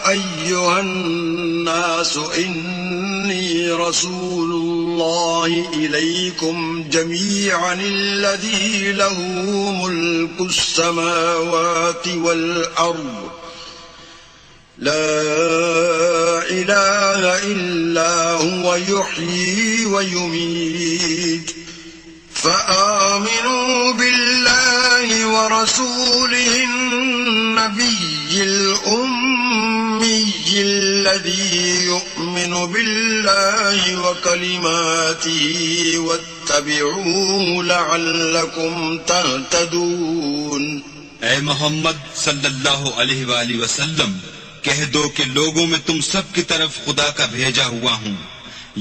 Speaker 1: أيها الناس إني رسول الله إليكم جميعا الذي له ملك السماوات والأرض لا إله إلا هو يحيي ويميت فآمنوا بالله ورسوله النبي الأمي الذي يؤمن بالله وكلماته واتبعوه لعلكم تهتدون.
Speaker 2: اے محمد صلی اللہ علیہ وآلہ وسلم، کہہ دو کہ لوگوں میں تم سب کی طرف خدا کا بھیجا ہوا ہوں،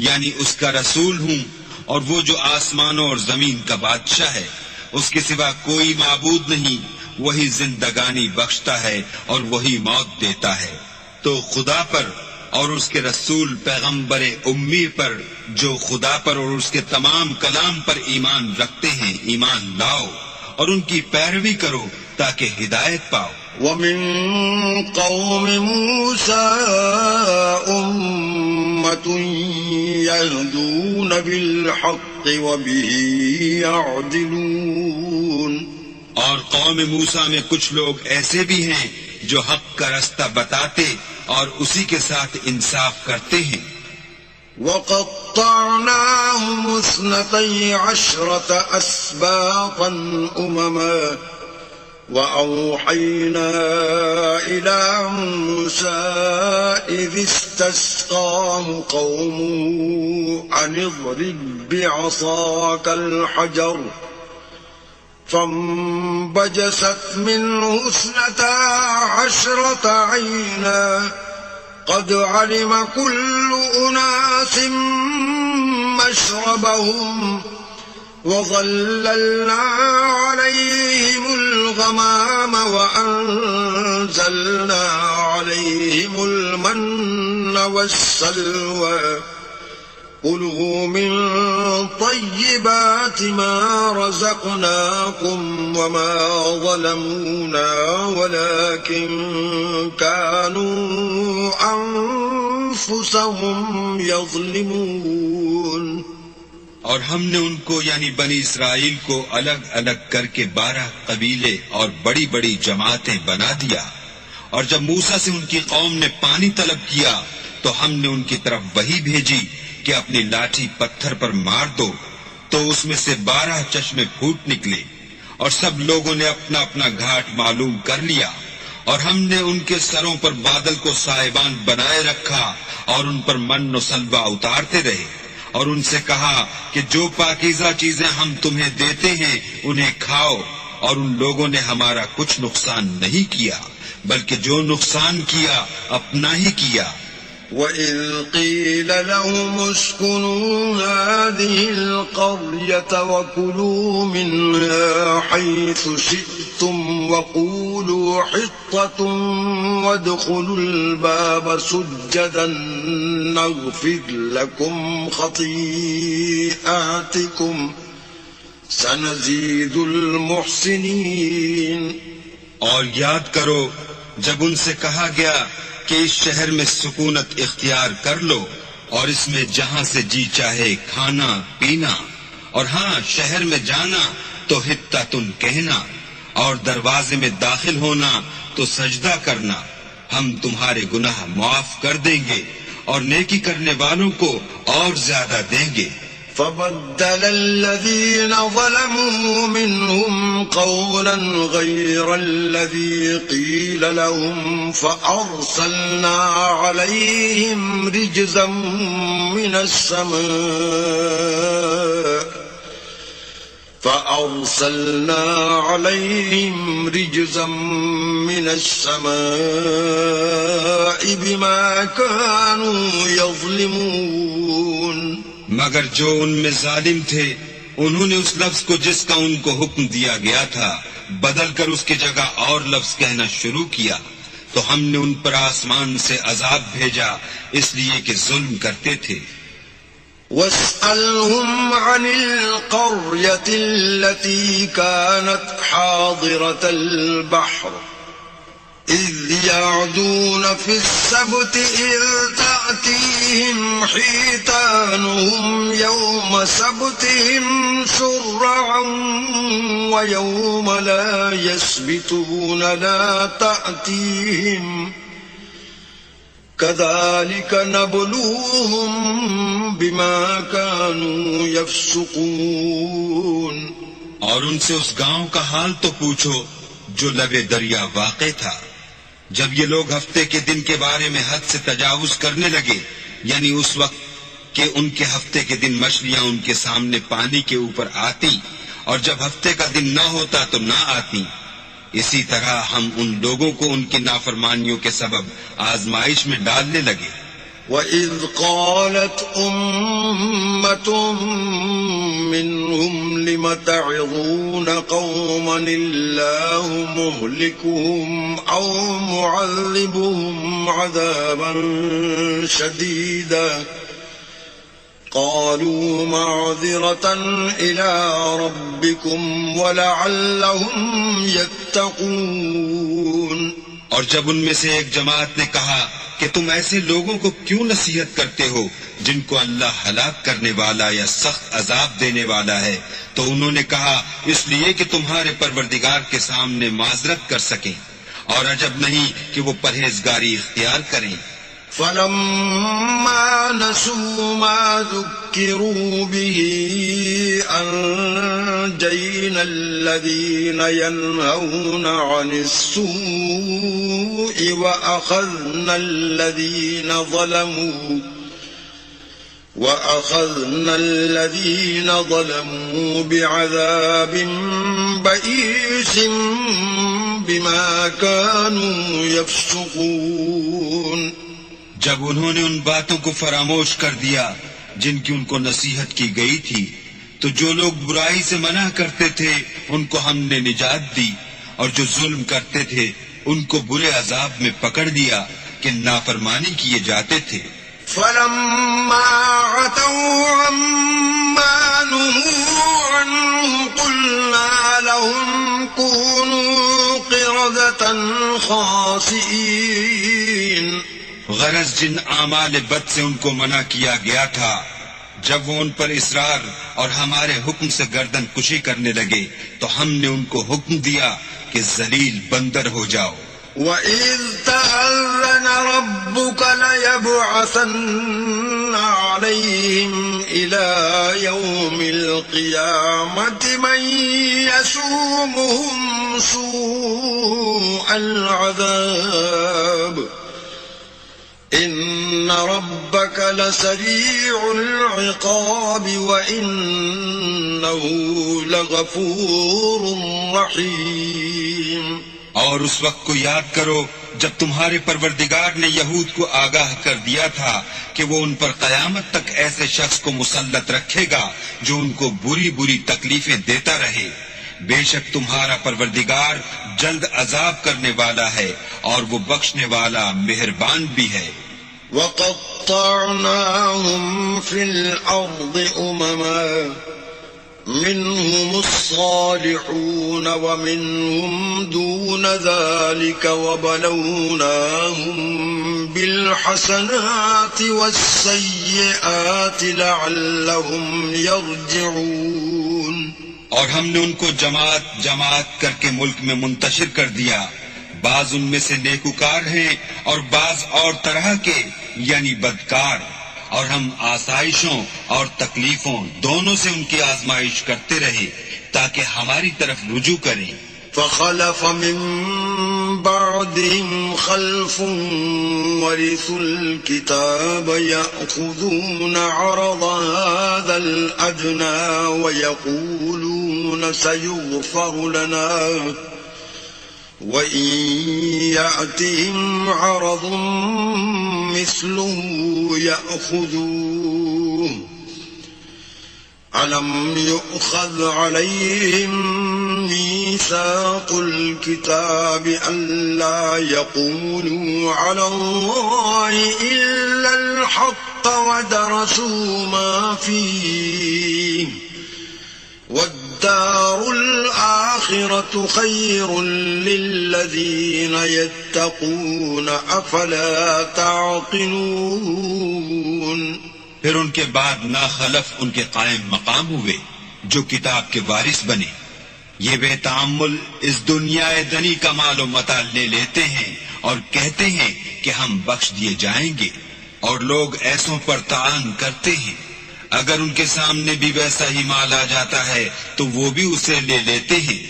Speaker 2: یعنی اس کا رسول ہوں، اور وہ جو آسمانوں اور زمین کا بادشاہ ہے، اس کے سوا کوئی معبود نہیں، وہی زندگانی بخشتا ہے اور وہی موت دیتا ہے. تو خدا پر اور اس کے رسول پیغمبر امی پر جو خدا پر اور اس کے تمام کلام پر ایمان رکھتے ہیں ایمان لاؤ اور ان کی پیروی کرو تاکہ ہدایت پاؤ.
Speaker 1: ومن قوم موسى أمة يهدون بالحق وبه يعدلون.
Speaker 2: اور قوم موسیٰ میں کچھ لوگ ایسے بھی ہیں جو حق کا رستہ بتاتے اور اسی کے ساتھ انصاف کرتے ہیں.
Speaker 1: وقطعناهم 12 أسباطا أمما وأوحينا إلى موسى إذ استسقاه قومه أن اضرب بعصاك الحجر فانبجست منه 12 عينا قد علم كل أناس مشربهم وظللنا عليهم الغمام وأنزلنا عليهم المن والسلوى كلوا من طيبات ما رزقناكم وما ظلمونا ولكن كانوا أنفسهم يظلمون.
Speaker 2: اور ہم نے ان کو یعنی بنی اسرائیل کو الگ الگ کر کے 12 قبیلے اور بڑی بڑی جماعتیں بنا دیا. اور جب موسیٰ سے ان کی قوم نے پانی طلب کیا تو ہم نے ان کی طرف وحی بھیجی کہ اپنی لاٹھی پتھر پر مار دو، تو اس میں سے 12 چشمے پھوٹ نکلے اور سب لوگوں نے اپنا اپنا گھاٹ معلوم کر لیا. اور ہم نے ان کے سروں پر بادل کو سائبان بنائے رکھا اور ان پر من و سلوہ اتارتے رہے اور ان سے کہا کہ جو پاکیزہ چیزیں ہم تمہیں دیتے ہیں انہیں کھاؤ اور ان لوگوں نے ہمارا کچھ نقصان نہیں کیا، بلکہ جو نقصان کیا اپنا ہی کیا۔
Speaker 1: وَإِذْ قِيلَ لَهُمُ اسْكُنُوا هَٰذِهِ الْقَرْيَةَ وَكُلُوا مِنْهَا حَيْثُ شِئْتُمْ وَقُولُوا حِطَّةٌ وَادْخُلُوا الْبَابَ سُجَّدًا نَّغْفِرْ لَكُمْ خَطِيئَاتِكُمْ سَنَزِيدُ الْمُحْسِنِينَ۔
Speaker 2: اور یاد کرو جب ان سے کہا گیا کہ اس شہر میں سکونت اختیار کر لو اور اس میں جہاں سے جی چاہے کھانا پینا، اور ہاں شہر میں جانا تو حطۃ کہنا، اور دروازے میں داخل ہونا تو سجدہ کرنا، ہم تمہارے گناہ معاف کر دیں گے اور نیکی کرنے والوں کو اور زیادہ دیں گے۔
Speaker 1: فبدل الذين ظلموا منهم قولا غير الذي قيل لهم فأرسلنا عليهم رجزا من السماء بما كانوا يظلمون۔
Speaker 2: مگر جو ان میں ظالم تھے انہوں نے اس لفظ کو جس کا ان کو حکم دیا گیا تھا بدل کر اس کی جگہ اور لفظ کہنا شروع کیا، تو ہم نے ان پر آسمان سے عذاب بھیجا اس لیے کہ ظلم کرتے تھے۔
Speaker 1: وَاسْأَلْهُمْ عَنِ الْقَرْيَةِ الَّتِي كَانَتْ حَاضِرَةَ الْبَحْرِ إِذْ يَعْدُونَ فِي السَّبْتِ إِذْ تَأْتِيهِمْ حِيتَانُهُمْ يَوْمَ سَبْتِهِمْ شُرَّعًا وَيَوْمَ لَا يَسْبِتُونَ لَا تَأْتِيهِمْ كَذَلِكَ نَبْلُوهُمْ بِمَا كَانُوا يَفْسُقُونَ۔
Speaker 2: اور ان سے اس گاؤں کا حال تو پوچھو جو لبے دریا واقع تھا، جب یہ لوگ ہفتے کے دن کے بارے میں حد سے تجاوز کرنے لگے، یعنی اس وقت کہ ان کے ہفتے کے دن مچھلیاں ان کے سامنے پانی کے اوپر آتی اور جب ہفتے کا دن نہ ہوتا تو نہ آتی، اسی طرح ہم ان لوگوں کو ان کی نافرمانیوں کے سبب آزمائش میں ڈالنے لگے۔
Speaker 1: وَإِذْ قَالَتْ أُمَّةٌ مِّنْهُمْ لِمَ تَعِظُونَ قَوْمًا اللَّهُ مُهْلِكُهُمْ أَوْ مُعَذِّبُهُمْ عَذَابًا شَدِيدًا قَالُوا مَعْذِرَةً إِلَىٰ رَبِّكُمْ وَلَعَلَّهُمْ يَتَّقُونَ۔
Speaker 2: اور جب ان میں سے ایک جماعت نے کہا کہ تم ایسے لوگوں کو کیوں نصیحت کرتے ہو جن کو اللہ ہلاک کرنے والا یا سخت عذاب دینے والا ہے، تو انہوں نے کہا اس لیے کہ تمہارے پروردگار کے سامنے معذرت کر سکیں، اور عجب نہیں کہ وہ پرہیزگاری اختیار کریں۔
Speaker 1: فَلَمَّا نَسُوا مَا ذُكِّرُوا بِهِ أَنجَيْنَا الَّذِينَ يَنْهَوْنَ عَنِ السُّوءِ وَأَخَذْنَا الَّذِينَ ظَلَمُوا بِعَذَابٍ بَئِيسٍ بِمَا كَانُوا يَفْسُقُونَ۔
Speaker 2: جب انہوں نے ان باتوں کو فراموش کر دیا جن کی ان کو نصیحت کی گئی تھی، تو جو لوگ برائی سے منع کرتے تھے ان کو ہم نے نجات دی، اور جو ظلم کرتے تھے ان کو برے عذاب میں پکڑ دیا کہ نافرمانی کیے جاتے تھے۔
Speaker 1: فَلَمَّا عَتَوْا عَمَّا نُهُوا عَنْهُ قُلْنَا لَهُمْ كُونُوا قِرَدَةً خَاسِئِينَ۔
Speaker 2: غرض جن اعمال بد سے ان کو منع کیا گیا تھا، جب وہ ان پر اصرار اور ہمارے حکم سے گردن کشی کرنے لگے تو ہم نے ان کو حکم دیا کہ ذلیل بندر ہو جاؤ۔
Speaker 1: وَإِذْ تَأَذَّنَ رَبُّكَ لَيَبْعَثَنَّ عَلَيْهِمْ إِلَى يَوْمِ الْقِيَامَةِ مَن يَسُومُهُمْ سُوءَ الْعَذَابِ إن ربك لسريع العقاب وإنه لغفور رحيم.
Speaker 2: اور اس وقت کو یاد کرو جب تمہارے پروردگار نے یہود کو آگاہ کر دیا تھا کہ وہ ان پر قیامت تک ایسے شخص کو مسلط رکھے گا جو ان کو بری بری تکلیفیں دیتا رہے. بے شک تمہارا پروردگار جلد عذاب کرنے والا ہے اور وہ بخشنے والا مہربان بھی ہے.
Speaker 1: وَقَطَّعْنَاهُمْ فِي الْأَرْضِ أُمَمًا منهم الصالحون ومنهم دون ذلك وبلوناهم بالحسنات والسيئات لعلهم يرجعون.
Speaker 2: اور ہم نے ان کو جماعت جماعت کر کے ملک میں منتشر کر دیا. بعض ان میں سے نیکوکار ہیں اور بعض اور طرح کے یعنی بدکار. اور ہم آسائشوں اور تکلیفوں دونوں سے ان کی آزمائش کرتے رہے تاکہ ہماری طرف رجوع کریں.
Speaker 1: فخلف من بعدهم خلف ورثوا الكتاب يأخذون عرض هذا الأدنى ويقولون سيغفر لنا وَإِن يَأْتِهِمْ عَرَضٌ مِثْلُهُ يَأْخُذُوهُ أَلَمْ يُؤْخَذْ عَلَيْهِمْ مِيثَاقُ الْكِتَابِ أَلَّا يَقُولُوا عَلَى اللَّهِ إِلَّا الْحَقَّ وَدَرَسُوا مَا فِيهِ وَالدَّارُ الْآخِرَةُ خَيْرٌ لِلَّذِينَ يَتَّقُونَ أَفَلَا تَعْقِلُونَ.
Speaker 2: پھر ان کے بعد ناخلف ان کے قائم مقام ہوئے جو کتاب کے وارث بنے. یہ بے تعمل اس دنیا دنی کا مال و متاع لے لیتے ہیں اور کہتے ہیں کہ ہم بخش دیے جائیں گے، اور لوگ ایسوں پر طعن کرتے ہیں. اگر ان کے سامنے بھی ویسا ہی مال آ جاتا ہے تو وہ بھی اسے لے لیتے ہیں.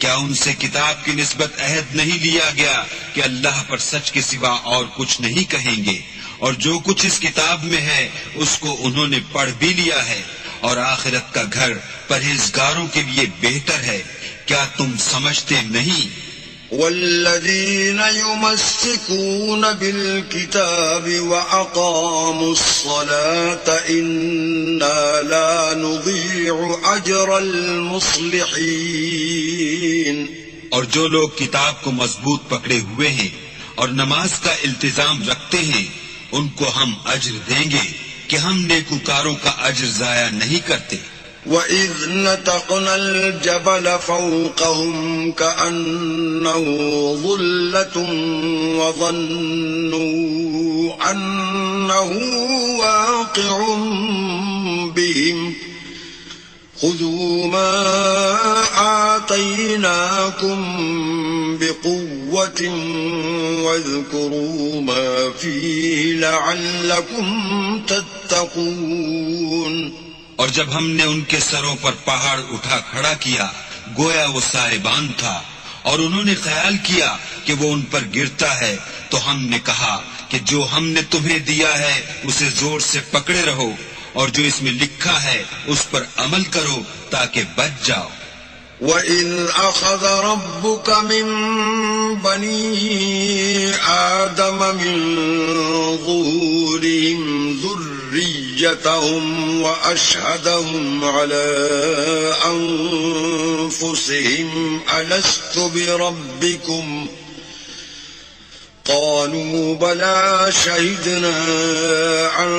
Speaker 2: کیا ان سے کتاب کی نسبت عہد نہیں لیا گیا کہ اللہ پر سچ کے سوا اور کچھ نہیں کہیں گے، اور جو کچھ اس کتاب میں ہے اس کو انہوں نے پڑھ بھی لیا ہے، اور آخرت کا گھر پرہیزگاروں کے لیے بہتر ہے. کیا تم سمجھتے نہیں؟
Speaker 1: والذين يمسكون بالكتاب وأقاموا الصلاة إنا لا نضيع أجر المصلحين.
Speaker 2: اور جو لوگ کتاب کو مضبوط پکڑے ہوئے ہیں اور نماز کا التزام رکھتے ہیں ان کو ہم اجر دیں گے کہ ہم نیکوکاروں کا اجر ضائع نہیں کرتے.
Speaker 1: وَإِذْ نَتَقْنَا الْجَبَلَ فَوْقَهُمْ كَأَنَّهُ ظُلَّةٌ وَظَنُّوا أَنَّهُ وَاقِعٌ بِهِمْ خُذُوا مَا آتَيْنَاكُمْ بِقُوَّةٍ وَاذْكُرُوا مَا فِيهِ لَعَلَّكُمْ تَتَّقُونَ.
Speaker 2: اور جب ہم نے ان کے سروں پر پہاڑ اٹھا کھڑا کیا گویا وہ سائبان تھا، اور انہوں نے خیال کیا کہ وہ ان پر گرتا ہے، تو ہم نے کہا کہ جو ہم نے تمہیں دیا ہے اسے زور سے پکڑے رہو، اور جو اس میں لکھا ہے اس پر عمل کرو تاکہ بچ جاؤ.
Speaker 1: وَإِذْ أَخَذَ رَبُّكَ مِنْ بَنِي آدَمَ مِنْ ظُهُورِهِمْ ذُرِّيَّتَهُمْ وَأَشْهَدَهُمْ عَلَى أَنفُسِهِمْ أَلَسْتُ بِرَبِّكُمْ قَالُوا بَلَى شَهِدْنَا أَن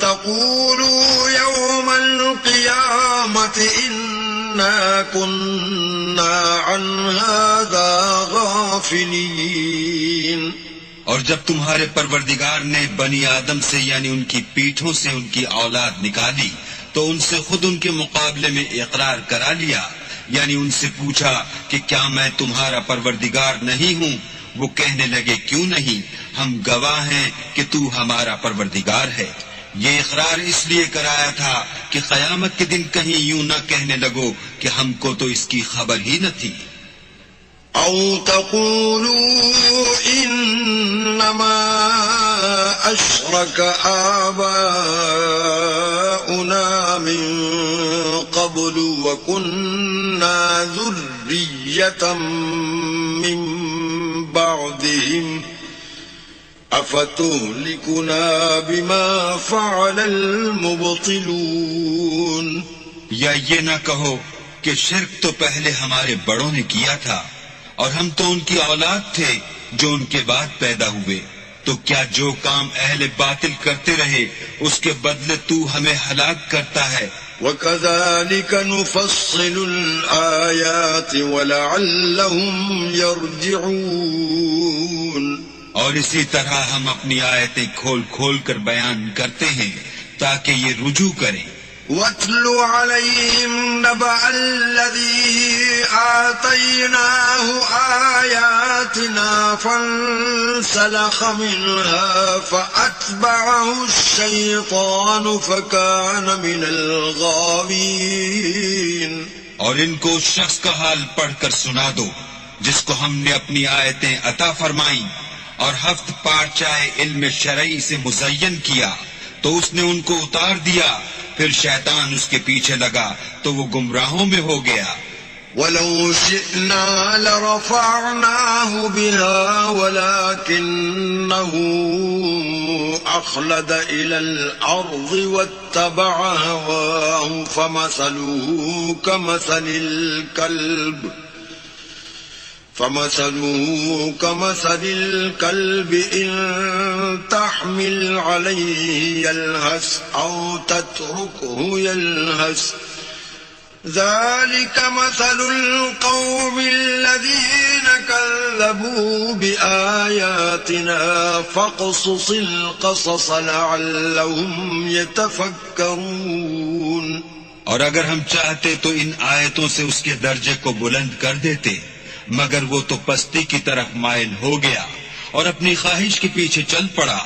Speaker 1: تَقُولُوا يَوْمَ الْقِيَامَةِ إِنَّا كُنَّا عَنْ هَذَا غَافِلِينَ.
Speaker 2: اور جب تمہارے پروردگار نے بنی آدم سے یعنی ان کی پیٹھوں سے ان کی اولاد نکالی تو ان سے خود ان کے مقابلے میں اقرار کرا لیا، یعنی ان سے پوچھا کہ کیا میں تمہارا پروردگار نہیں ہوں؟ وہ کہنے لگے کیوں نہیں، ہم گواہ ہیں کہ تو ہمارا پروردگار ہے. یہ اقرار اس لیے کرایا تھا کہ قیامت کے دن کہیں یوں نہ کہنے لگو کہ ہم کو تو اس کی خبر ہی نہ تھی.
Speaker 1: أو تقولوا إنما أشرك آباؤنا من قبل وكنا ذرية من بعدهم أفتهلكنا بما فعل المبطلون.
Speaker 2: یا یہ نہ کہو کہ شرک تو پہلے ہمارے بڑوں نے کیا تھا اور ہم تو ان کی اولاد تھے جو ان کے بعد پیدا ہوئے، تو کیا جو کام اہل باطل کرتے رہے اس کے بدلے تو ہمیں ہلاک کرتا ہے؟
Speaker 1: وَكَذَلِكَ نُفَصِّلُ الْآيَاتِ وَلَعَلَّهُمْ يَرْجِعُونَ.
Speaker 2: اور اسی طرح ہم اپنی آیتیں کھول کھول کر بیان کرتے ہیں تاکہ یہ رجوع کریں.
Speaker 1: وَاتْلُ عَلَيْهِمْ نَبَأَ الَّذِي آتَيْنَاهُ آيَاتِنَا فَانسَلَخَ مِنْهَا فَأَتْبَعَهُ الشَّيْطَانُ فَكَانَ مِنَ الْغَاوِينَ.
Speaker 2: اور ان کو اس شخص کا حال پڑھ کر سنا دو جس کو ہم نے اپنی آیتیں عطا فرمائیں اور ہفت پارچائے علم شرعی سے مزین کیا تو اس نے ان کو اتار دیا، پھر شیطان اس کے پیچھے لگا تو وہ گمراہوں میں ہو گیا.
Speaker 1: وَلَوْ شِئْنَا لَرَفَعْنَاهُ بِهَا وَلَكِنَّهُ أَخْلَدَ إِلَى الْأَرْضِ وَاتَّبَعَ هَوَاهُ فَمَثَلُهُ كَمَثَلِ الْكَلْبِ إِن تَحْمِلْ عَلَيْهِ يَلْهَثْ أَوْ تَتْرُكْهُ يَلْهَثْ ذَلِكَ مَثَلُ الْقَوْمِ الَّذِينَ كَذَّبُوا بِآيَاتِنَا فَاقْصُصِ الْقَصَصَ لَعَلَّهُمْ يَتَفَكَّرُونَ.
Speaker 2: اور اگر ہم چاہتے تو ان آیتوں سے اس کے درجے کو بلند کر دیتے، مگر وہ تو پستی کی طرف مائل ہو گیا اور اپنی خواہش کے پیچھے چل پڑا،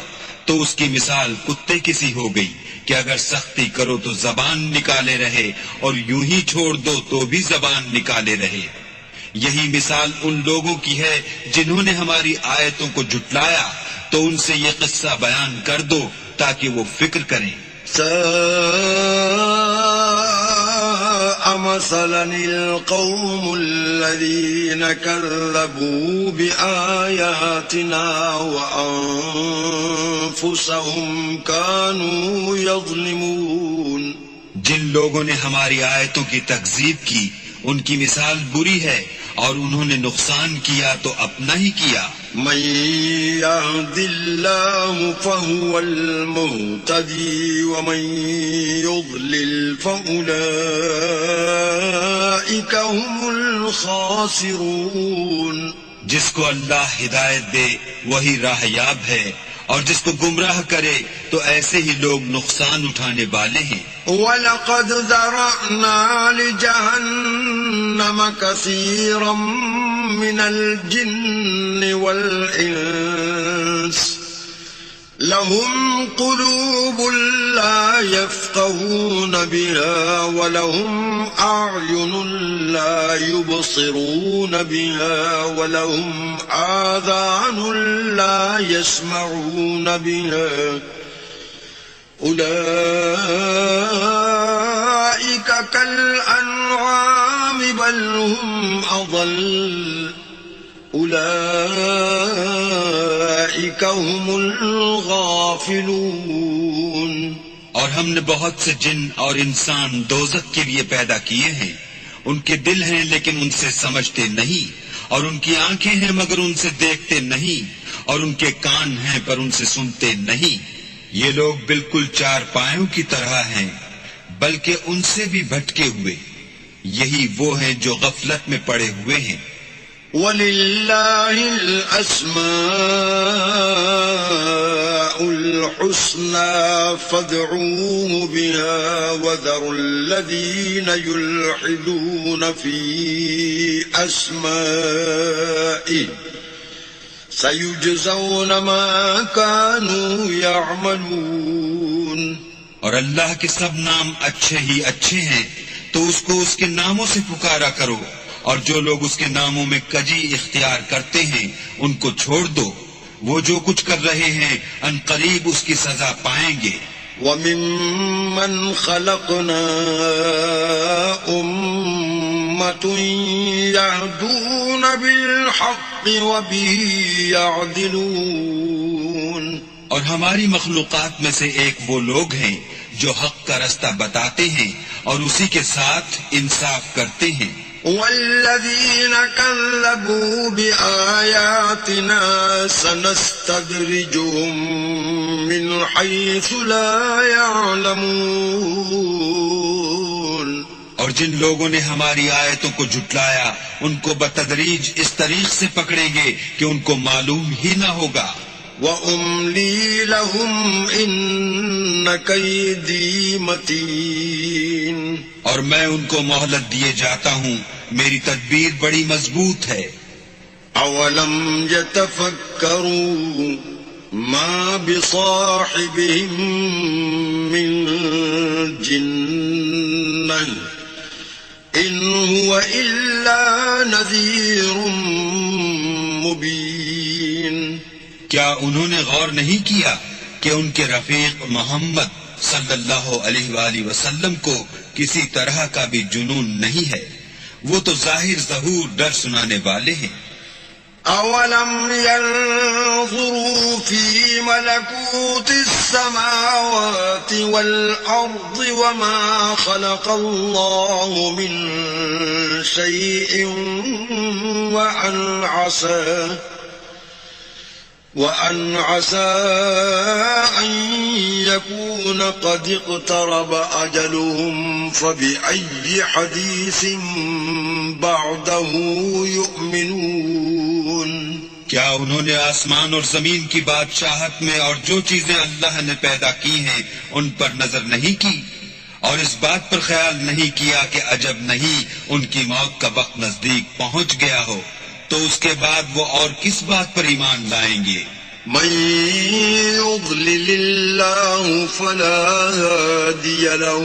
Speaker 2: تو اس کی مثال کتے کی سی ہو گئی کہ اگر سختی کرو تو زبان نکالے رہے اور یوں ہی چھوڑ دو تو بھی زبان نکالے رہے. یہی مثال ان لوگوں کی ہے جنہوں نے ہماری آیتوں کو جھٹلایا، تو ان سے یہ قصہ بیان کر دو تاکہ وہ فکر کریں.
Speaker 1: مثلا القوم الذين كذبوا بآياتنا وأنفسهم كانوا يظلمون.
Speaker 2: جن لوگوں نے ہماری آیتوں کی تکذیب کی ان کی مثال بری ہے اور انہوں نے نقصان کیا تو اپنا ہی کیا.
Speaker 1: من يهد الله فهو المهتدي ومن يضلل فأولئك هم الخاسرون.
Speaker 2: جس کو اللہ ہدایت دے وہی راہیاب ہے اور جس کو گمراہ کرے تو ایسے ہی لوگ نقصان اٹھانے والے ہیں.
Speaker 1: وَلَقَدْ ذَرَأْنَا لِجَهَنَّمَ كَثِيرًا مِنَ الْجِنِّ وَالْإِنسِ لَهُمْ قُلُوبٌ لَا يَفْقَهُونَ بِهَا وَلَهُمْ أَعْيُنٌ لَا يُبْصِرُونَ بِهَا وَلَهُمْ آذَانٌ لَا يَسْمَعُونَ بِهَا أُولَئِكَ كَالْأَنْعَامِ بَلْ هُمْ أَضَلُّ أُولَئِكَ هُمُ الْغَافِلُونَ.
Speaker 2: اور ہم نے بہت سے جن اور انسان دوزخ کے لیے پیدا کیے ہیں. ان کے دل ہیں لیکن ان سے سمجھتے نہیں، اور ان کی آنکھیں ہیں مگر ان سے دیکھتے نہیں، اور ان کے کان ہیں پر ان سے سنتے نہیں. یہ لوگ بالکل چار پایوں کی طرح ہیں بلکہ ان سے بھی بھٹکے ہوئے. یہی وہ ہیں جو غفلت میں پڑے ہوئے ہیں.
Speaker 1: وَلِلَّهِ الْأَسْمَاءُ الْحُسْنَى فَادْعُوهُ بِهَا وَذَرُوا الَّذِينَ يُلْحِدُونَ فِي أَسْمَائِهِ سَيُجْزَوْنَ مَا كَانُوا يَعْمَلُونَ.
Speaker 2: اور اللہ کے سب نام اچھے ہی اچھے ہیں تو اس کو اس کے ناموں سے پکارا کرو اور جو لوگ اس کے ناموں میں کجی اختیار کرتے ہیں ان کو چھوڑ دو، وہ جو کچھ کر رہے ہیں ان قریب اس کی سزا پائیں گے۔
Speaker 1: وَمِمَّنْ خَلَقْنَا أُمَّةٌ يَهْدُونَ بِالْحَقِّ وَبِهِ يَعْدِلُونَ،
Speaker 2: اور ہماری مخلوقات میں سے ایک وہ لوگ ہیں جو حق کا رستہ بتاتے ہیں اور اسی کے ساتھ انصاف کرتے ہیں۔
Speaker 1: وَالَّذِينَ كَذَّبُوا بِآيَاتِنَا سَنَسْتَدْرِجُهُم مِّنْ حَيْثُ لَا يَعْلَمُونَ،
Speaker 2: اور جن لوگوں نے ہماری آیتوں کو جھٹلایا ان کو بتدریج اس طریق سے پکڑیں گے کہ ان کو معلوم ہی نہ ہوگا۔
Speaker 1: وَأُمْلِي لَهُمْ إِنَّ كَيْدِي مَتِينٌ،
Speaker 2: اور میں ان کو مہلت دیے جاتا ہوں، میری تدبیر بڑی مضبوط ہے۔
Speaker 1: أَوَلَمْ يَتَفَكَّرُوا مَا بِصَاحِبِهِم مِّن جِنَّةٍ إِنْ هُوَ إِلَّا نَذِيرٌ مُبِينٌ،
Speaker 2: کیا انہوں نے غور نہیں کیا کہ ان کے رفیق محمد صلی اللہ علیہ وآلہ وسلم کو کسی طرح کا بھی جنون نہیں ہے، وہ تو ظاہر ظہور ڈر سنانے والے ہیں۔
Speaker 1: أَوَلَمْ يَنظُرُوا فِي مَلَكُوتِ السَّمَاوَاتِ وَالْأَرْضِ وَمَا خَلَقَ اللَّهُ مِنْ شَيْءٍ وَأَنْ عَسَىٰ أَنْ يَكُونَ قَدِ اقْتَرَبَ أَجَلُهُمْ فَبِأَيِّ حَدِيثٍ بَعْدَهُ يُؤْمِنُونَ،
Speaker 2: کیا انہوں نے آسمان اور زمین کی بادشاہت میں اور جو چیزیں اللہ نے پیدا کی ہیں ان پر نظر نہیں کی، اور اس بات پر خیال نہیں کیا کہ عجب نہیں ان کی موت کا وقت نزدیک پہنچ گیا ہو، تو اس کے بعد وہ اور کس بات پر ایمان لائیں گے؟
Speaker 1: مَن يُضْلِلِ اللَّهُ فَلَا هَادِيَ لَهُ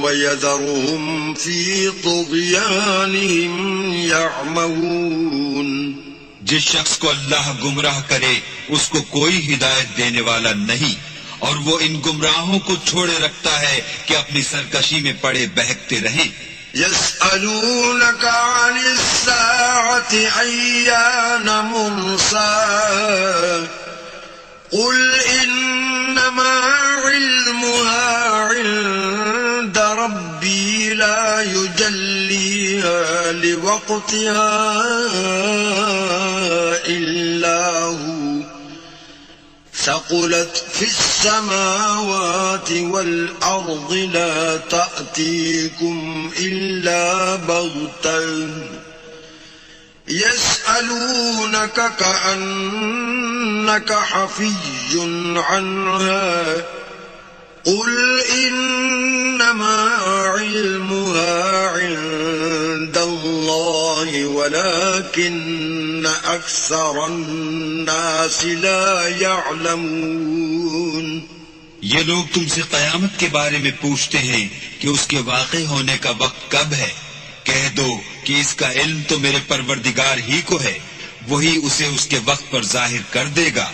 Speaker 1: وَيَذَرُهُمْ فِي طُغْيَانِهِمْ يَعْمَهُونَ،
Speaker 2: جس شخص کو اللہ گمراہ کرے اس کو کوئی ہدایت دینے والا نہیں، اور وہ ان گمراہوں کو چھوڑے رکھتا ہے کہ اپنی سرکشی میں پڑے بہکتے رہیں۔
Speaker 1: يسألونك عن الساعة أيان مرساها قل إنما علمها عند ربي لا يجليها لوقتها إلا هو ثقلت في السماوات والأرض لا تأتيكم إلا بغتة يسألونك كأنك حفي عنها قل إنما علمها عند الله ولكن أكثر الناس لا يعلمون۔
Speaker 2: یہ لوگ تم سے قیامت کے بارے میں پوچھتے ہیں کہ اس کے واقع ہونے کا وقت کب ہے، کہہ دو کہ اس کا علم تو میرے پروردگار ہی کو ہے، وہی اسے اس کے وقت پر ظاہر کر دے گا۔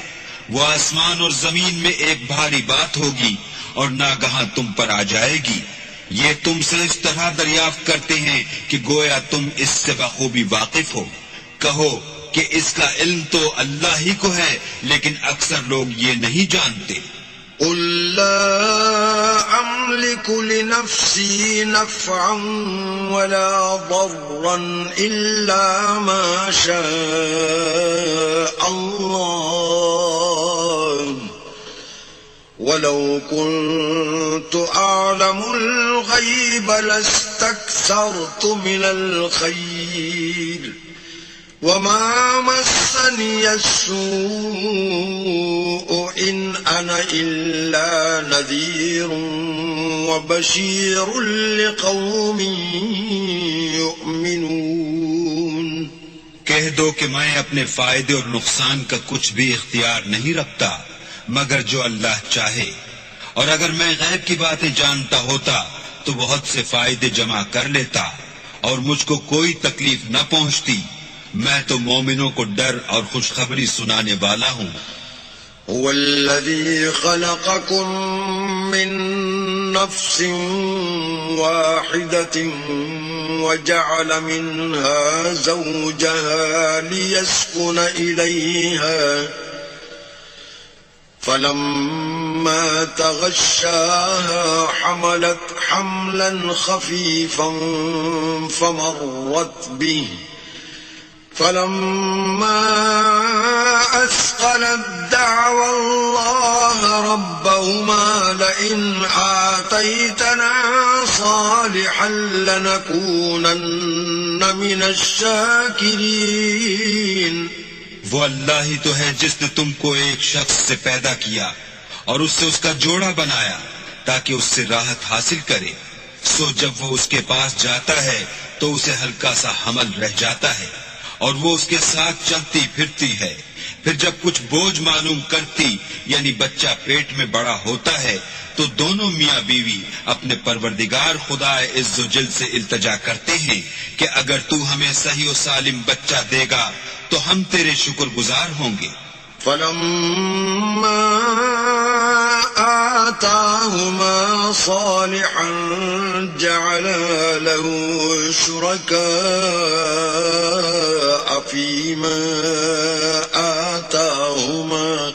Speaker 2: وہ آسمان اور زمین میں ایک بھاری بات ہوگی اور ناگہاں تم پر آ جائے گی۔ یہ تم سے اس طرح دریافت کرتے ہیں کہ گویا تم اس سے بخوبی واقف ہو، کہو کہ اس کا علم تو اللہ ہی کو ہے لیکن اکثر لوگ یہ نہیں جانتے۔
Speaker 1: قل لا أملك لنفسي نفعا ولا ضرا إلا ما شاء الله ولو كنت أعلم الغيب لاستكثرت من الخير وما مسني السوء إن أنا إلا نذير وبشير لقوم يؤمنون۔
Speaker 2: کہہ دو کہ میں اپنے فائدے اور نقصان کا کچھ بھی اختیار نہیں رکھتا مگر جو اللہ چاہے، اور اگر میں غیب کی باتیں جانتا ہوتا تو بہت سے فائدے جمع کر لیتا، اور مجھ کو کوئی تکلیف نہ پہنچتی، میں تو مومنوں کو ڈر اور خوشخبری سنانے والا ہوں۔
Speaker 1: هو الذي خلقكم من نفس واحدة وجعل منها زوجها ليسكن إليها فلما تغشاها حملت حملا خفيفا فمرت به فلما أثقلت دعوا الله ربهما لئن آتيتنا صالحا لنكونن من الشاكرين۔
Speaker 2: وہ اللہ ہی تو ہے جس نے تم کو ایک شخص سے پیدا کیا اور اس سے اس کا جوڑا بنایا تاکہ اس سے راحت حاصل کرے، سو جب وہ اس کے پاس جاتا ہے تو اسے ہلکا سا حمل رہ جاتا ہے اور وہ اس کے ساتھ چلتی پھرتی ہے، پھر جب کچھ بوجھ معلوم کرتی یعنی بچہ پیٹ میں بڑا ہوتا ہے تو دونوں میاں بیوی اپنے پروردگار خدا عز و جل سے التجا کرتے ہیں کہ اگر تو ہمیں صحیح و سالم بچہ دے گا تو ہم تیرے شکر گزار ہوں گے۔
Speaker 1: فلما آتاهما صالحا جعلا له شركاء فيما آتاهما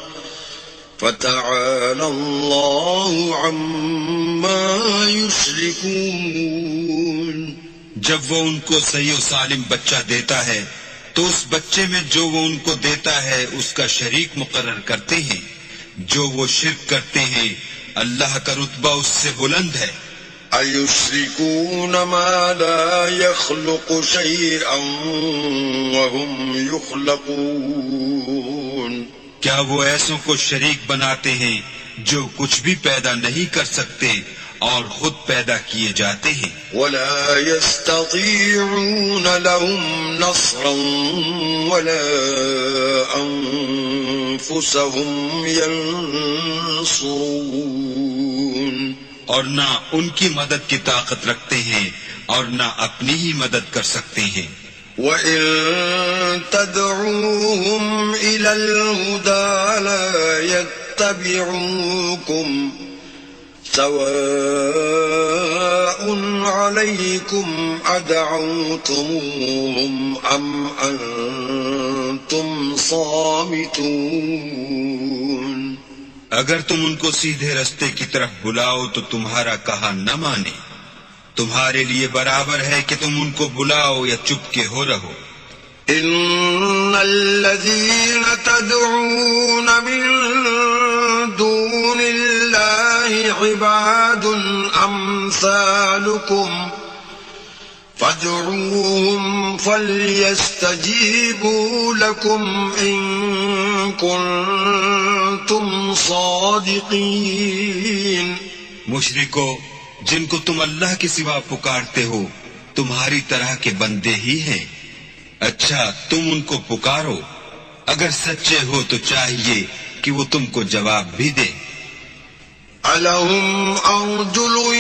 Speaker 1: فتعالى الله عما يشركون۔
Speaker 2: جب وہ ان کو صحیح و سالم بچہ دیتا ہے تو اس بچے میں جو وہ ان کو دیتا ہے اس کا شریک مقرر کرتے ہیں، جو وہ شرک کرتے ہیں اللہ کا رتبہ اس سے بلند ہے۔
Speaker 1: أَيُشْرِكُونَ مَا لَا يَخْلُقُ شَيْئًا وَهُمْ يُخْلَقُونَ۔
Speaker 2: کیا وہ ایسوں کو شریک بناتے ہیں جو کچھ بھی پیدا نہیں کر سکتے اور خود پیدا کیے جاتے ہیں۔
Speaker 1: وَلَا يَسْتَطِيعُونَ لَهُمْ نَصْرًا وَلَا أَنفُسَهُمْ يَنصُرُونَ۔ اور نہ ان کی مدد کی طاقت رکھتے ہیں اور نہ اپنی ہی مدد کر سکتے ہیں۔ وَإِن تَدْعُوهُمْ إِلَى الْهُدَى لَا يَتَّبِعُوكُمْ سواء عليكم أدعوتموهم أم أنتم صامتون۔
Speaker 2: اگر تم ان کو سیدھے رستے کی طرف بلاؤ تو تمہارا کہا نہ مانے، تمہارے لیے برابر ہے کہ تم ان کو بلاؤ یا چپ کے ہو رہو۔
Speaker 1: إن الذين تدعون من دون الله عباد أمثالكم فادعوهم فليستجيبوا لكم إن كنتم صادقين۔
Speaker 2: مشرکو، جن کو تم اللہ کے سوا پکارتے ہو تمہاری طرح کے بندے ہی ہیں، اچھا تم ان کو پکارو، اگر سچے ہو تو چاہیے کہ وہ تم کو جواب بھی دے۔
Speaker 1: أَلَهُمْ أَرْجُلٌ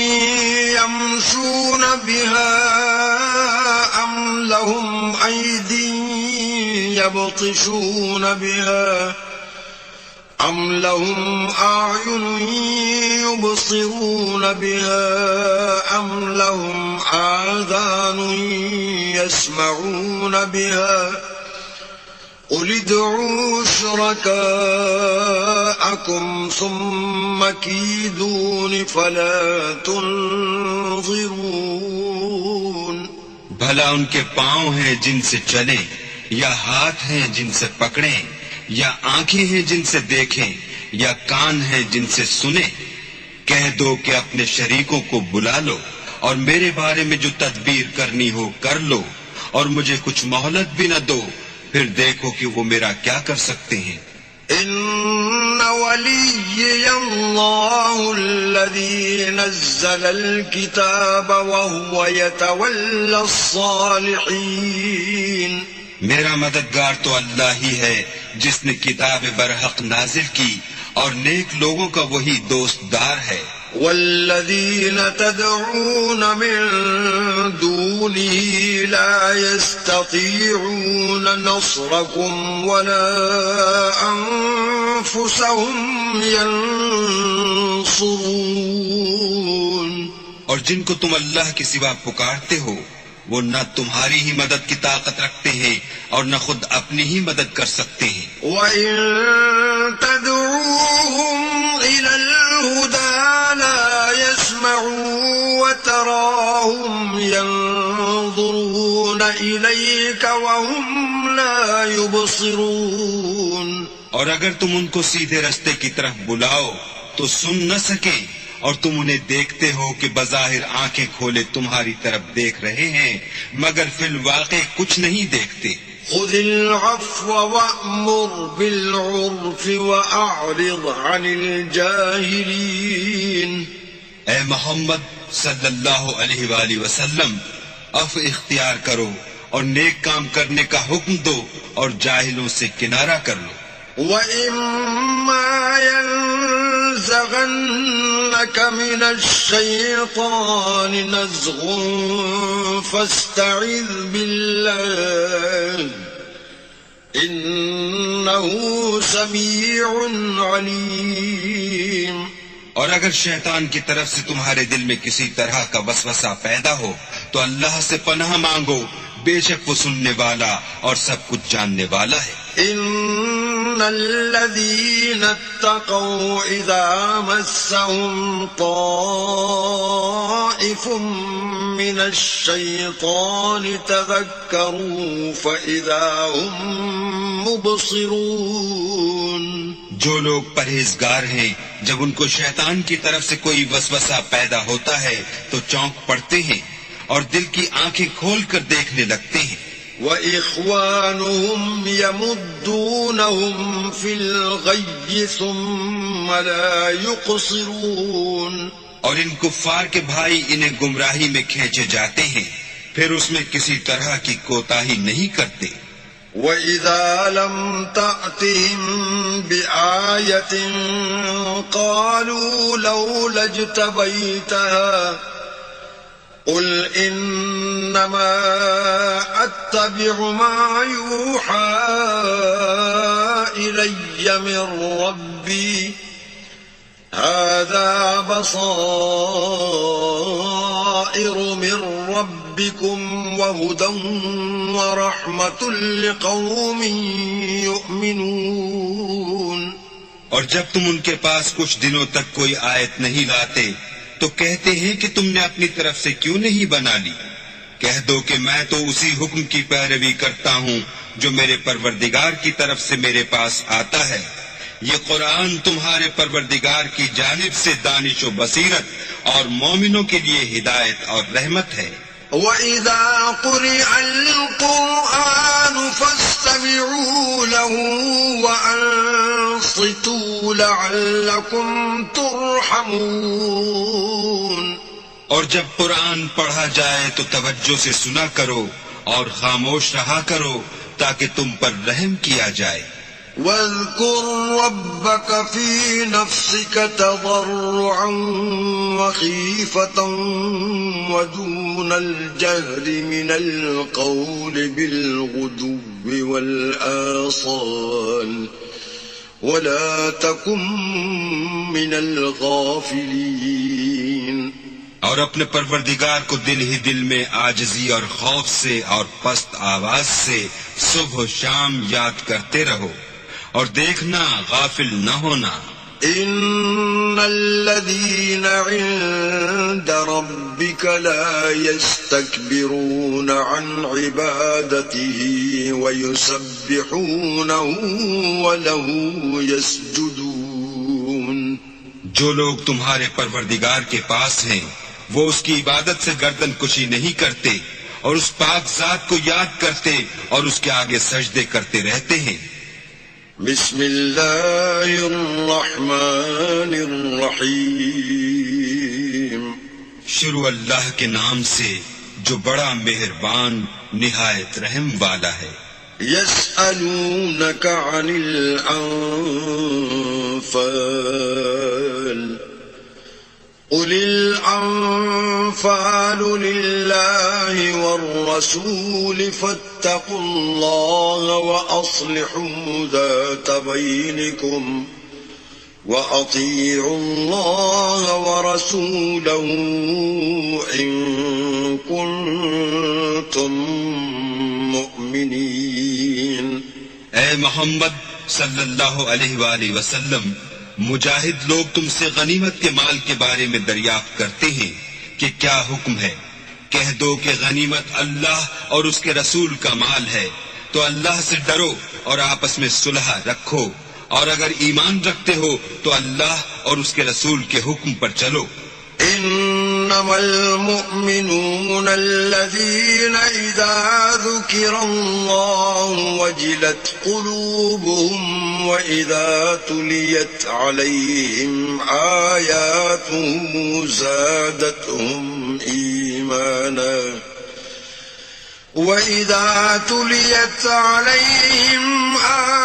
Speaker 1: يَمْشُونَ بِهَا أَمْ لَهُمْ أَيْدٍ يَبْطِشُونَ بِهَا أَمْ لَهُمْ أَعْيُنٌ يُبْصِرُونَ بِهَا أَمْ لَهُمْ آذَانٌ يَسْمَعُونَ بِهَا قُلِ ادْعُوا شُرَكَاءَكُمْ ثُمَّ كِيدُونِ فَلَا تُنظِرُونَ۔
Speaker 2: بھلا ان کے پاؤں ہیں جن سے چلیں، یا ہاتھ ہیں جن سے پکڑیں، یا آنکھیں ہیں جن سے دیکھیں، یا کان ہیں جن سے سنیں؟ کہہ دو کہ اپنے شریکوں کو بلا لو اور میرے بارے میں جو تدبیر کرنی ہو کر لو، اور مجھے کچھ مہلت بھی نہ دو، پھر دیکھو کہ وہ میرا کیا کر سکتے ہیں۔
Speaker 1: إن وليي الله الذي نزل الكتاب وهو يتولى الصالحين۔
Speaker 2: میرا مددگار تو اللہ ہی ہے جس نے کتاب برحق نازل کی اور نیک لوگوں کا وہی دوست دار ہے۔
Speaker 3: والذين تدعون من دونه لا يستطيعون نصركم ولا أنفسهم ينصرون.
Speaker 2: اور جن کو تم اللہ کے سوا پکارتے ہو وہ نہ تمہاری ہی مدد کی طاقت رکھتے ہیں اور نہ خود اپنی ہی مدد کر سکتے ہیں.
Speaker 3: وَإِن تَدْعُوهُمْ إِلَى الْهُدَى لَا يَسْمَعُوا وَتَرَاهُمْ يَنظُرُونَ إِلَيْكَ وَهُمْ لَا يُبْصِرُونَ.
Speaker 2: اور اگر تم ان کو سیدھے رستے کی طرف بلاؤ تو سن نہ سکیں، اور تم انہیں دیکھتے ہو کہ بظاہر آنکھیں کھولے تمہاری طرف دیکھ رہے ہیں مگر فی الواقع کچھ نہیں دیکھتے.
Speaker 3: خذ العفو وأمر بالعرف وأعرض عن الجاهلين.
Speaker 2: اے محمد صلی اللہ علیہ وآلہ وسلم، عفو اختیار کرو اور نیک کام کرنے کا حکم دو اور جاہلوں سے کنارہ کر لو.
Speaker 3: وَإِمَّا يَنزَغَنَّكَ مِنَ الشَّيْطَانِ نَزْغٌ فَاسْتَعِذْ بِاللَّهِ إِنَّهُ سَمِيعٌ عَلِيمٌ.
Speaker 2: اور اگر شیطان کی طرف سے تمہارے دل میں کسی طرح کا وسوسہ پیدا ہو تو اللہ سے پناہ مانگو، بے شک وہ سننے والا اور سب کچھ جاننے والا ہے.
Speaker 3: إن الذين اتقوا إذا مسهم طائف من الشيطان تذكروا فإذا هم مبصرون.
Speaker 2: جو لوگ پرہیزگار ہیں جب ان کو شیطان کی طرف سے کوئی وسوسہ پیدا ہوتا ہے تو چونک پڑتے ہیں اور دل کی آنکھیں کھول کر دیکھنے لگتے ہیں.
Speaker 3: وَإِخْوَانُهُمْ يَمُدُّونَهُمْ فِي الْغَيِّ ثُمَّ لَا يُقْصِرُونَ.
Speaker 2: اور ان کفار کے بھائی انہیں گمراہی میں کھینچے جاتے ہیں پھر اس میں کسی طرح کی کوتاہی نہیں کرتے.
Speaker 3: وَإِذَا لَمْ تَأْتِهِمْ بِآيَةٍ قَالُوا لَوْلَا اجْتَبَيْتَهَا قُلْ إِنَّمَا أَتَّبِعُ مَا يُوحَى إِلَيَّ مِنْ رَبِّي هَذَا بَصَائِرُ مِنْ رَبِّكُمْ وَهُدًى وَرَحْمَةٌ لِقَوْمٍ يُؤْمِنُونَ.
Speaker 2: اور جب تم ان کے پاس کچھ دنوں تک کوئی آیت نہیں لاتے تو کہتے ہیں کہ تم نے اپنی طرف سے کیوں نہیں بنا لی. کہہ دو کہ میں تو اسی حکم کی پیروی کرتا ہوں جو میرے پروردگار کی طرف سے میرے پاس آتا ہے. یہ قرآن تمہارے پروردگار کی جانب سے دانش و بصیرت اور مومنوں کے لیے ہدایت اور رحمت ہے.
Speaker 3: وَإِذَا قُرِئَ الْقُرْآنُ فَاسْتَمِعُوا لَهُ وَأَنصِتُوا لَعَلَّكُمْ تُرْحَمُونَ.
Speaker 2: اور جب قرآن پڑھا جائے تو توجہ سے سنا کرو اور خاموش رہا کرو تاکہ تم پر رحم کیا جائے.
Speaker 3: وَاذْكُرْ رَبَّكَ فِي نَفْسِكَ تَضَرُّعًا وَخِيفَةً وَدُونَ الْجَهْرِ مِنَ الْقَوْلِ بِالْغُدُوِّ وَالْآصَالِ وَلَا تَكُن مِّنَ الْغَافِلِينَ.
Speaker 2: اور اپنے پروردگار کو دل ہی دل میں عاجزی اور خوف سے اور پست آواز سے صبح و شام یاد کرتے رہو اور دیکھنا غافل نہ ہونا.
Speaker 3: ان الذين عند ربك لا يستكبرون عن عبادته ويسبحونه وله يسجدون.
Speaker 2: جو لوگ تمہارے پروردگار کے پاس ہیں وہ اس کی عبادت سے گردن کشی نہیں کرتے اور اس پاک ذات کو یاد کرتے اور اس کے آگے سجدے کرتے رہتے ہیں.
Speaker 3: بسم اللہ الرحمن الرحیم.
Speaker 2: شروع اللہ کے نام سے جو بڑا مہربان نہایت رحم والا ہے.
Speaker 3: یسألونک عن الانفال قل الأنفال لله والرسول فاتقوا الله وأصلحوا ذات بينكم وأطيعوا الله ورسوله إن كنتم مؤمنين.
Speaker 2: اے محمد صلی اللہ علیہ وآلہ وسلم، مجاہد لوگ تم سے غنیمت کے مال کے بارے میں دریافت کرتے ہیں کہ کیا حکم ہے. کہہ دو کہ غنیمت اللہ اور اس کے رسول کا مال ہے، تو اللہ سے ڈرو اور آپس میں صلح رکھو، اور اگر ایمان رکھتے ہو تو اللہ اور اس کے رسول کے حکم پر چلو.
Speaker 3: إنما المؤمنون الذين إذا ذكر الله وجلت قلوبهم وإذا تليت عليهم آياته زادتهم إيمانا وَإِذَا تُلِيَتْ عَلَيْهِمْ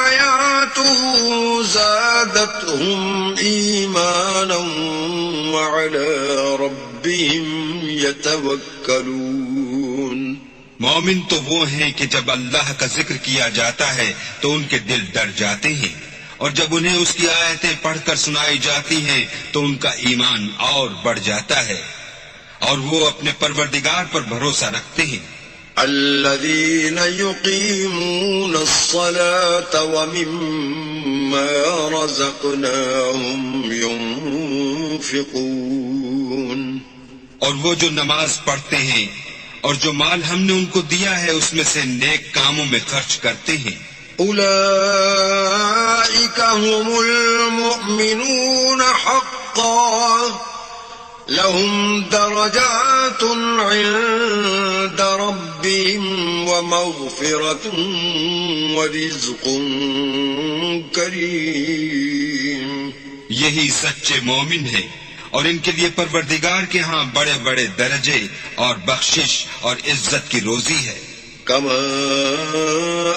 Speaker 3: آيَاتُهُ زَادَتْهُمْ إِيمَانًا وَعَلَى رَبِّهِمْ يَتَوَكَّلُونَ.
Speaker 2: مومن تو وہ ہیں کہ جب اللہ کا ذکر کیا جاتا ہے تو ان کے دل ڈر جاتے ہیں، اور جب انہیں اس کی آیتیں پڑھ کر سنائی جاتی ہیں تو ان کا ایمان اور بڑھ جاتا ہے، اور وہ اپنے پروردگار پر بھروسہ رکھتے ہیں.
Speaker 3: الذين يقيمون الصلاة ومما رزقناهم ينفقون.
Speaker 2: اور وہ جو نماز پڑھتے ہیں اور جو مال ہم نے ان کو دیا ہے اس میں سے نیک کاموں میں خرچ کرتے ہیں.
Speaker 3: أولئك هم المؤمنون حقا لهم درجات عند ربهم ومغفرة ورزق کریم.
Speaker 2: یہی سچے مومن ہیں، اور ان کے لیے پروردگار کے ہاں بڑے بڑے درجے اور بخشش اور عزت کی روزی ہے.
Speaker 3: كما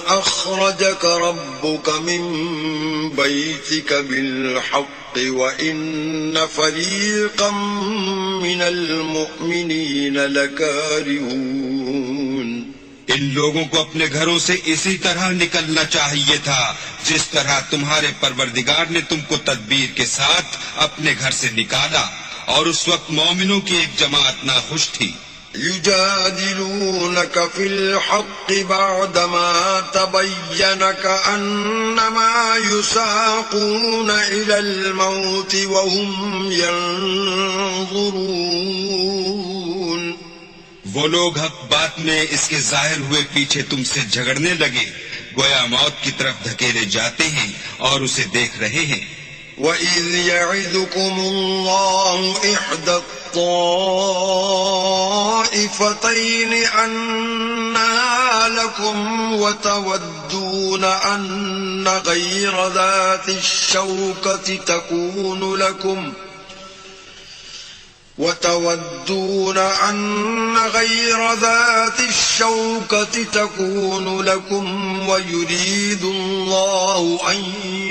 Speaker 3: أخرجك ربك من بيتك بالحق وإن فريقا من المؤمنين لكارهون.
Speaker 2: ان لوگوں کو اپنے گھروں سے اسی طرح نکلنا چاہیے تھا جس طرح تمہارے پروردگار نے تم کو تدبیر کے ساتھ اپنے گھر سے نکالا، اور اس وقت مومنوں کی ایک جماعت ناخوش تھی.
Speaker 3: يجادلونك في الحق بعدما تبين كأنما يساقون إلى الموت وهم ينظرون.
Speaker 2: وہ لوگ حق بات میں اس کے ظاہر ہوئے پیچھے تم سے جھگڑنے لگے، گویا موت کی طرف دھکیلے جاتے ہیں اور اسے دیکھ رہے ہیں.
Speaker 3: وَإِذْ يَعِدُكُمُ اللَّهُ إِحْدَى الطَّائِفَتَيْنِ أَنَّهَا لَكُمْ وَتَوَدُّونَ أَنَّ غَيْرَ ذَاتِ الشَّوْكَةِ تكون لكم ويريد الله أن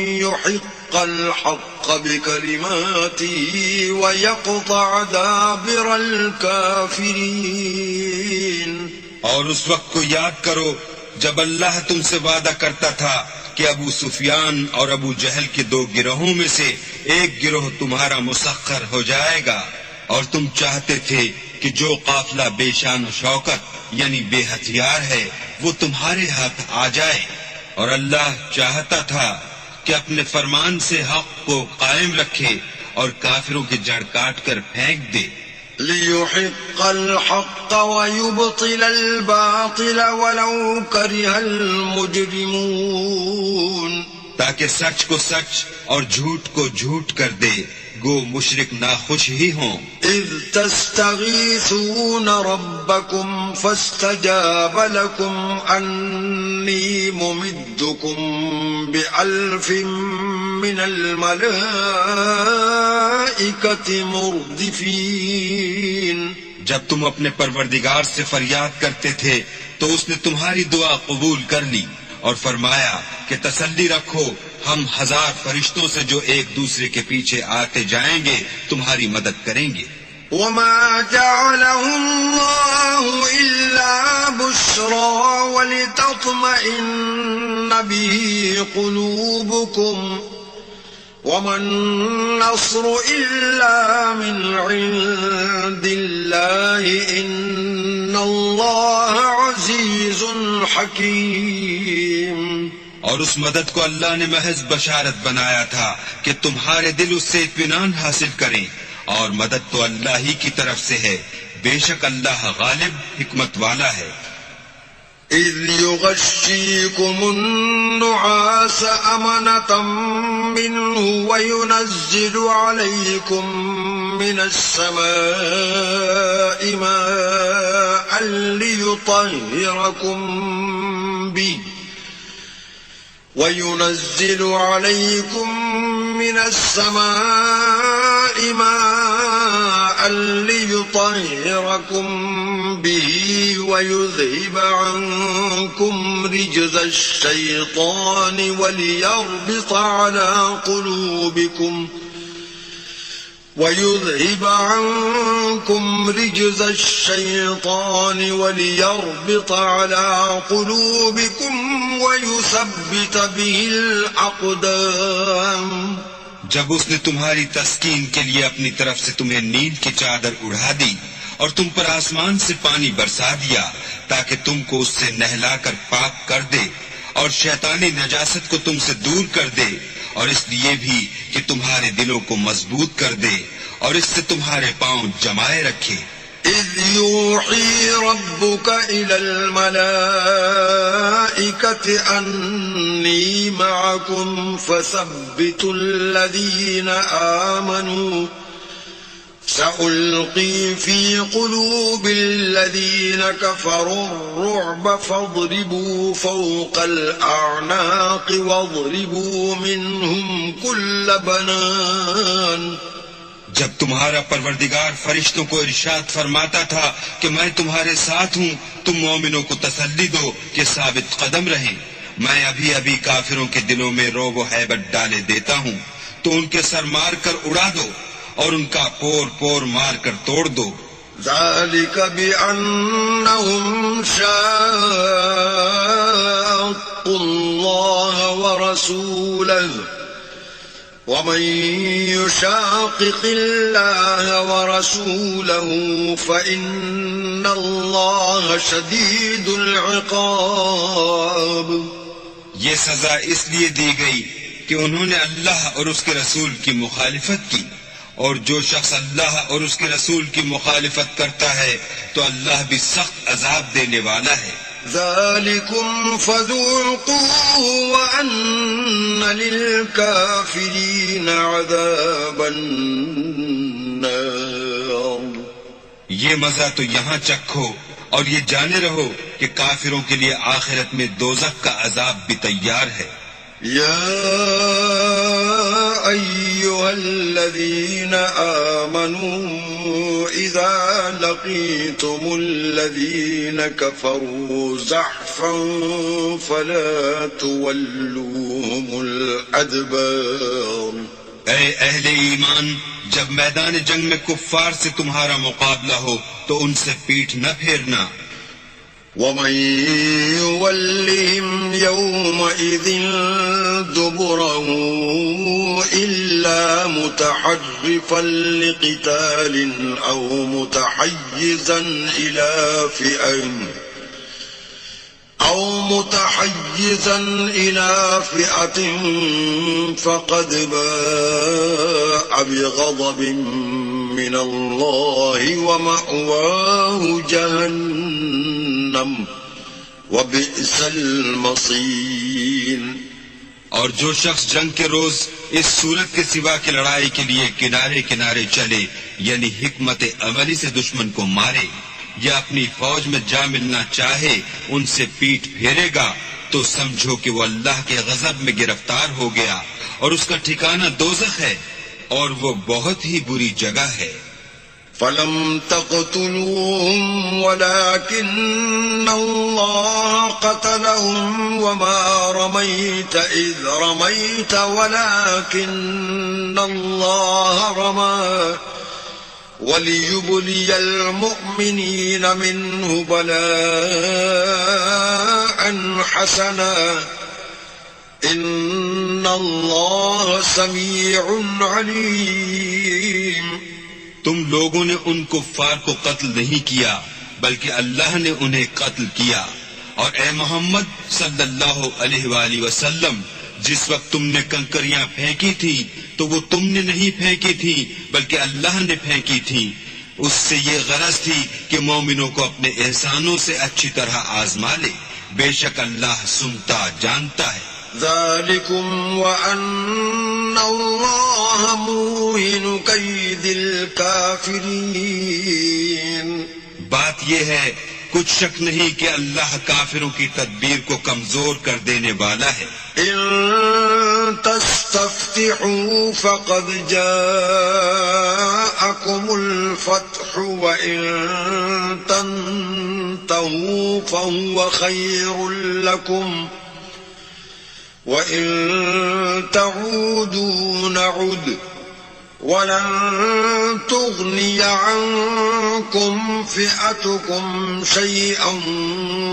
Speaker 3: يحق الحق بكلماته ويقطع دابر الكافرين.
Speaker 2: اور اس وقت کو یاد کرو جب اللہ تم سے وعدہ کرتا تھا کہ ابو سفیان اور ابو جہل کے دو گروہوں میں سے ایک گروہ تمہارا مسخر ہو جائے گا، اور تم چاہتے تھے کہ جو قافلہ بے شان و شوکت یعنی بے ہتھیار ہے وہ تمہارے ہاتھ آ جائے، اور اللہ چاہتا تھا کہ اپنے فرمان سے حق کو قائم رکھے اور کافروں کی جڑ کاٹ کر پھینک دے.
Speaker 3: لِيُحِقَّ الْحَقَّ وَيُبْطِلَ الْبَاطِلَ وَلَوْ كَرِهَ الْمُجْرِمُونَ.
Speaker 2: تاکہ سچ کو سچ اور جھوٹ کو جھوٹ کر دے، گو مشرک ناخوش ہی ہوں.
Speaker 3: اذ تستغیثون ربکم فاستجاب لکم انی ممدکم بألف من الملائکة مردفین.
Speaker 2: جب تم اپنے پروردگار سے فریاد کرتے تھے تو اس نے تمہاری دعا قبول کر لی اور فرمایا کہ تسلی رکھو ہم 1000 فرشتوں سے جو ایک دوسرے کے پیچھے آتے جائیں گے تمہاری مدد کریں گے.
Speaker 3: وما جعله الله إلا بشرى ولتطمئن به قلوبكم وما النصر إلا من عند الله إن الله عزيز حكيم.
Speaker 2: اور اس مدد کو اللہ نے محض بشارت بنایا تھا کہ تمہارے دل اس سے اطمینان حاصل کریں، اور مدد تو اللہ ہی کی طرف سے ہے، بے شک اللہ غالب حکمت والا ہے.
Speaker 3: إذ يغشيكم النعاس أمنة منه وينزل عليكم من السماء ماء وينزل عليكم من السماء ماء ليطهركم به ويذهب عنكم رجز الشيطان وليربط على قلوبكم ويذهب عنكم رجز الشيطان وليربط على قلوبكم ويثبت به الأقدام.
Speaker 2: جب اس نے تمہاری تسکین کے لیے اپنی طرف سے تمہیں نیند کی چادر اڑا دی اور تم پر آسمان سے پانی برسا دیا تاکہ تم کو اس سے نہلا کر پاک کر دے اور شیطانی نجاست کو تم سے دور کر دے، اور اس لیے بھی کہ تمہارے دلوں کو مضبوط کر دے اور اس سے تمہارے پاؤں جمائے رکھے.
Speaker 3: إذ يوحي ربك إلى الملائكة أني معكم فثبتوا الذين آمنوا سألقي في قلوب الذين كفروا الرعب فاضربوا فوق الأعناق واضربوا منهم كل بنان.
Speaker 2: جب تمہارا پروردگار فرشتوں کو ارشاد فرماتا تھا کہ میں تمہارے ساتھ ہوں، تم مومنوں کو تسلی دو کہ ثابت قدم رہیں، میں ابھی ابھی کافروں کے دلوں میں رعب و ہیبت ڈالے دیتا ہوں، تو ان کے سر مار کر اڑا دو اور ان کا پور پور مار کر توڑ دو.
Speaker 3: ذلك بأنهم شاقوا الله ورسوله ومن يشاقق الله ورسوله فإن الله شديد العقاب.
Speaker 2: یہ سزا اس لیے دی گئی کہ انہوں نے اللہ اور اس کے رسول کی مخالفت کی، اور جو شخص اللہ اور اس کے رسول کی مخالفت کرتا ہے تو اللہ بھی سخت عذاب دینے والا ہے.
Speaker 3: ذلكم فذوقوه وأن للكافرين عذاب النار.
Speaker 2: یہ مزہ تو یہاں چکھو اور یہ جانے رہو کہ کافروں کے لیے آخرت میں دوزخ کا عذاب بھی تیار ہے.
Speaker 3: يا أيها الذين آمنوا إذا لقيتم الذين كفروا زحفا فلا تولوهم الأدبار.
Speaker 2: اے اہل ایمان، جب میدان جنگ میں کفار سے تمہارا مقابلہ ہو تو ان سے پیٹھ نہ پھیرنا.
Speaker 3: ومن يولهم يومئذ دبره إلا متحرفا لقتال أو متحيزا إلى فئة فقد باء بغضب من الله ومأواه جهنم وبئس المصير.
Speaker 2: اور جو شخص جنگ کے روز اس صورت کے سوا کی لڑائی کے لیے کنارے کنارے چلے، یعنی حکمت عملی سے دشمن کو مارے یا اپنی فوج میں جا ملنا چاہے، ان سے پیٹھ پھیرے گا تو سمجھو کہ وہ اللہ کے غضب میں گرفتار ہو گیا اور اس کا ٹھکانہ دوزخ ہے اور وہ بہت ہی بری جگہ ہے.
Speaker 3: فلم تقتلوهم ولكن الله قتلهم وما رميت إذ رميت ولكن الله رمى وليبلي المؤمنين منه بلاء حسنا إن الله سميع عليم.
Speaker 2: تم لوگوں نے ان کفار کو قتل نہیں کیا بلکہ اللہ نے انہیں قتل کیا. اور اے محمد صلی اللہ علیہ وآلہ وسلم، جس وقت تم نے کنکریاں پھینکی تھی تو وہ تم نے نہیں پھینکی تھی بلکہ اللہ نے پھینکی تھی. اس سے یہ غرض تھی کہ مومنوں کو اپنے احسانوں سے اچھی طرح آزما لے. بے شک اللہ سنتا جانتا ہے.
Speaker 3: ذلكم وأن الله موهن كيد الكافرين.
Speaker 2: بات یہ ہے کچھ شک نہیں کہ اللہ کافروں کی تدبیر کو کمزور کر دینے والا ہے.
Speaker 3: إن تستفتحوا فقد جاءكم الفتح وإن تنتهوا فهو خير لكم وَإِن تَعُودُوا نَعُدْ وَلَن تُغْنِيَ عَنكُمْ فِئَتُكُمْ شَيْئًا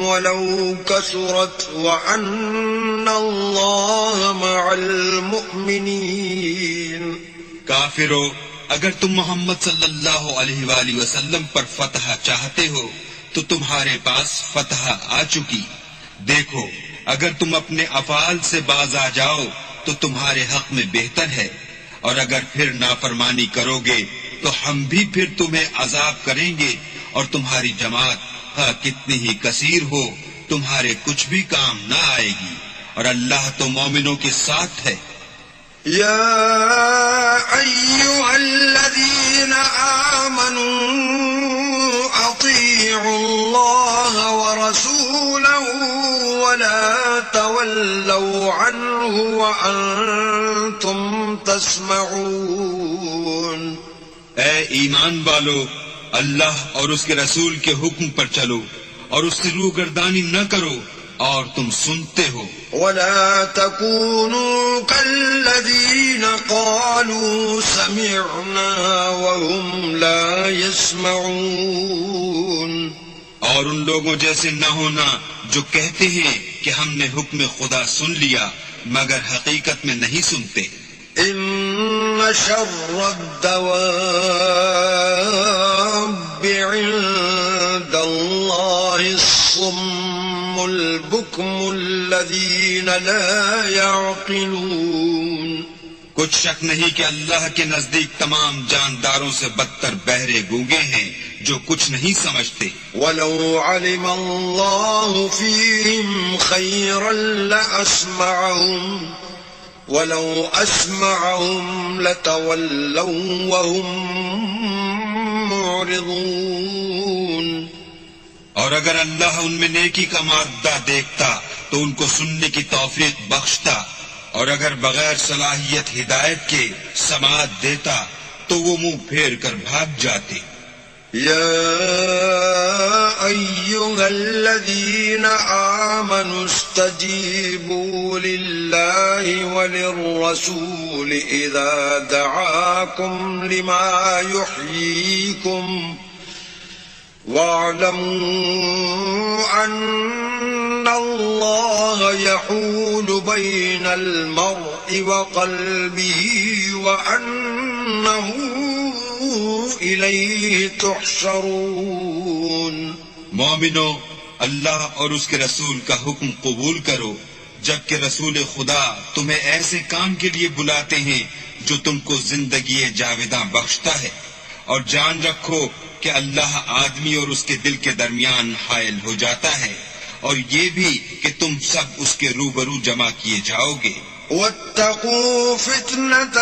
Speaker 3: وَلَوْ كَثُرَتْ وَأَنَّ اللَّهَ مَعَ الْمُؤْمِنِينَ.
Speaker 2: کافرو، اگر تم محمد صلی اللہ علیہ وآلہ وسلم پر فتح چاہتے ہو تو تمہارے پاس فتح آ چکی. دیکھو، اگر تم اپنے افعال سے باز آ جاؤ تو تمہارے حق میں بہتر ہے، اور اگر پھر نافرمانی کرو گے تو ہم بھی پھر تمہیں عذاب کریں گے، اور تمہاری جماعت کتنی ہی کثیر ہو تمہارے کچھ بھی کام نہ آئے گی، اور اللہ تو مومنوں کے ساتھ ہے.
Speaker 3: يا أيها الذين آمنوا أطيعوا الله ورسوله ولا تولوا عنه وأنتم تسمعون.
Speaker 2: اے ایمان والو، اللہ اور اس کے رسول کے حکم پر چلو اور اس سے روگردانی نہ کرو اور تم سنتے ہو.
Speaker 3: ولا تكونوا كالذين قالوا سمعنا وهم لا يسمعون.
Speaker 2: اور ان لوگوں جیسے نہ ہونا جو کہتے ہیں کہ ہم نے حکم خدا سن لیا مگر حقیقت میں نہیں سنتے.
Speaker 3: ان شر الدواب عند الله الصم البكم الذين لا يعقلون.
Speaker 2: کچھ شک نہیں کہ اللہ کے نزدیک تمام جانداروں سے بدتر بہرے گونگے ہیں جو کچھ نہیں سمجھتے.
Speaker 3: وَلَوْ عَلِمَ اللَّهُ فِيهِمْ خَيْرًا لَأَسْمَعَهُمْ وَلَوْ أَسْمَعَهُمْ لَتَوَلَّوْا وَهُمْ مُعْرِضُونَ.
Speaker 2: اور اگر اللہ ان میں نیکی کا مادہ دیکھتا تو ان کو سننے کی توفیق بخشتا، اور اگر بغیر صلاحیت ہدایت کے سماعت دیتا تو وہ منہ پھیر کر بھاگ جاتے.
Speaker 3: يا أيها الذين آمنوا استجيبوا لله وللرسول إذا دعاكم لما يحييكم واعلموا أن الله يحول بين المرء وقلبه وأنه إليه تحشرون.
Speaker 2: مومنو، اللہ اور اس کے رسول کا حکم قبول کرو جبکہ رسول خدا تمہیں ایسے کام کے لیے بلاتے ہیں جو تم کو زندگی جاویداں بخشتا ہے، اور جان رکھو کہ اللہ آدمی اور اس کے دل کے درمیان حائل ہو جاتا ہے، اور یہ بھی کہ تم سب اس کے روبرو جمع کیے جاؤ گے.
Speaker 3: واتقوا فتنة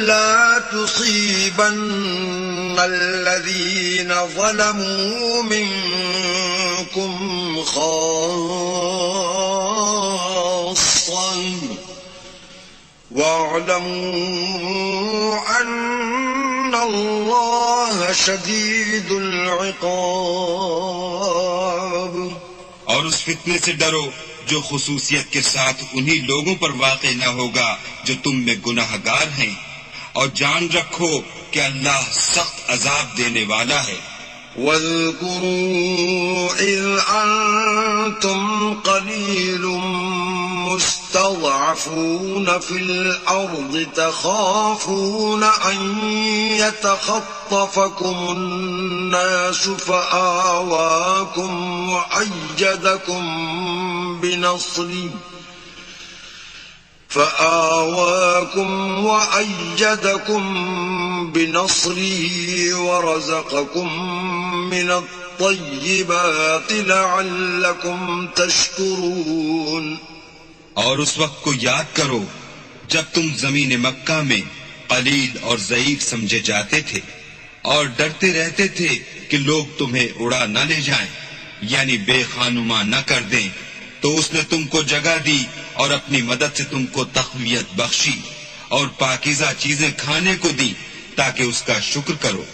Speaker 3: لا تصيبن الذين ظلموا منكم خاصة واعلموا أن الله شديد العقاب.
Speaker 2: اور اس فتنے سے ڈرو جو خصوصیت کے ساتھ انہی لوگوں پر واقع نہ ہوگا جو تم میں گناہ گار ہیں، اور جان رکھو کہ اللہ سخت عذاب دینے والا ہے.
Speaker 3: واذكروا إذ أنتم قليل مستضعفون في الأرض تخافون أن يتخطفكم الناس فآواكم وأيدكم بنصره ورزقكم من الطيبات لعلكم تشكرون.
Speaker 2: اور اس وقت کو یاد کرو جب تم زمین مکہ میں قلیل اور ضعیف سمجھے جاتے تھے اور ڈرتے رہتے تھے کہ لوگ تمہیں اڑا نہ لے جائیں، یعنی بے خانما نہ کر دیں، تو اس نے تم کو جگہ دی اور اپنی مدد سے تم کو تقویت بخشی اور پاکیزہ چیزیں کھانے کو دی تاکہ اس کا شکر کرو.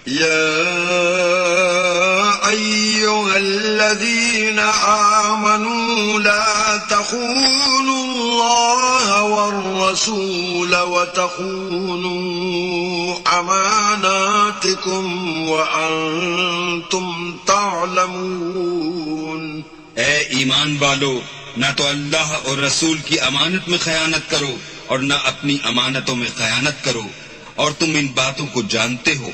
Speaker 3: يا أيها الذين آمنوا لا تخونوا الله والرسول وتخونوا أماناتكم وأنتم تعلمون.
Speaker 2: اے ایمان والو، نہ تو اللہ اور رسول کی امانت میں خیانت کرو اور نہ اپنی امانتوں میں خیانت کرو، اور تم ان باتوں کو جانتے ہو.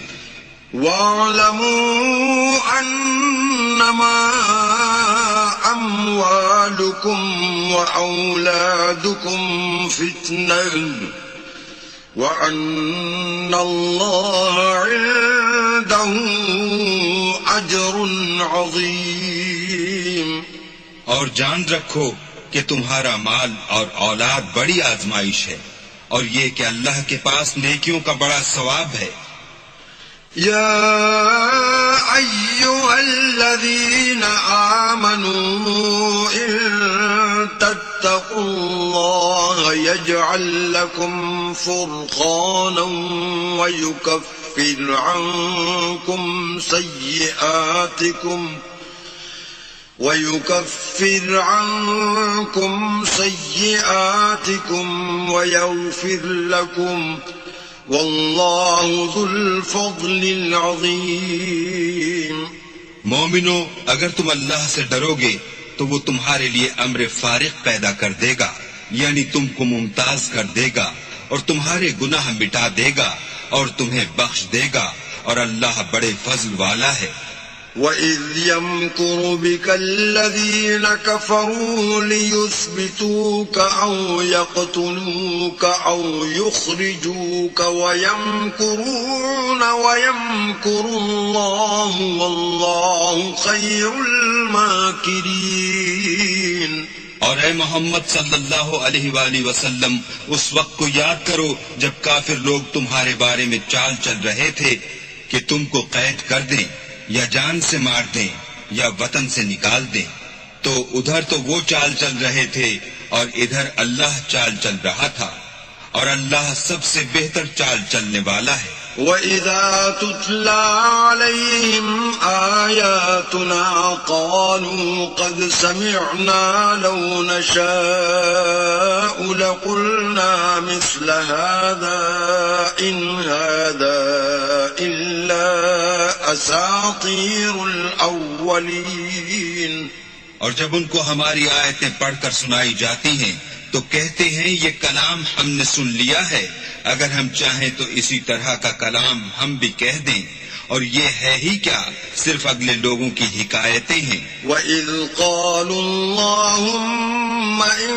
Speaker 3: وَاعْلَمُوا أَنَّمَا أَمْوَالُكُمْ وَأَوْلَادُكُمْ فِتْنَةٌ وَأَنَّ اللَّهَ عِندَهُ أَجْرٌ عَظِيمٌ.
Speaker 2: اور جان رکھو کہ تمہارا مال اور اولاد بڑی آزمائش ہے، اور یہ کہ اللہ کے پاس نیکیوں کا بڑا ثواب ہے.
Speaker 3: يا أيها الذين آمنوا إن تتقوا الله يجعل لكم فرقانا ويكفر عنكم سيئاتكم ويغفر لكم واللہ ذو الفضل العظیم.
Speaker 2: مومنو، اگر تم اللہ سے ڈرو گے تو وہ تمہارے لیے امر فارغ پیدا کر دے گا، یعنی تم کو ممتاز کر دے گا اور تمہارے گناہ مٹا دے گا اور تمہیں بخش دے گا، اور اللہ بڑے فضل والا ہے.
Speaker 3: وَإِذْ يَمْكُرُ بِكَ الَّذِينَ كَفَرُوا لِيُثْبِتُوكَ أَوْ يَقْتُلُوكَ أَوْ يُخْرِجُوكَ وَيَمْكُرُونَ وَيَمْكُرُ اللَّهُ وَاللَّهُ خَيْرُ الْمَاكِرِينَ.
Speaker 2: اور اے محمد صلی اللہ علیہ وآلہ وسلم، اس وقت کو یاد کرو جب کافر لوگ تمہارے بارے میں چال چل رہے تھے کہ تم کو قید کر دیں یا جان سے مار دیں یا وطن سے نکال دیں، تو ادھر تو وہ چال چل رہے تھے اور ادھر اللہ چال چل رہا تھا، اور اللہ سب سے بہتر چال چلنے والا ہے.
Speaker 3: وَإِذَا تُتْلَى عَلَيْهِمْ آيَاتُنَا قَالُوا قَدْ سَمِعْنَا لَوْ نَشَاءُ لَقُلْنَا مِثْلَ هَذَا إِنْ هَذَا إِلَّا أَسَاطِيرُ الْأَوَّلِينَ.
Speaker 2: اور جب ان کو ہماری آیتیں پڑھ کر سنائی جاتی ہیں تو کہتے ہیں یہ کلام ہم نے سن لیا ہے، اگر ہم چاہیں تو اسی طرح کا کلام ہم بھی کہہ دیں، اور یہ ہے ہی کیا، صرف اگلے لوگوں کی حکایتیں ہیں.
Speaker 3: وَإِذْ قَالُوا اللَّهُمَّ إِن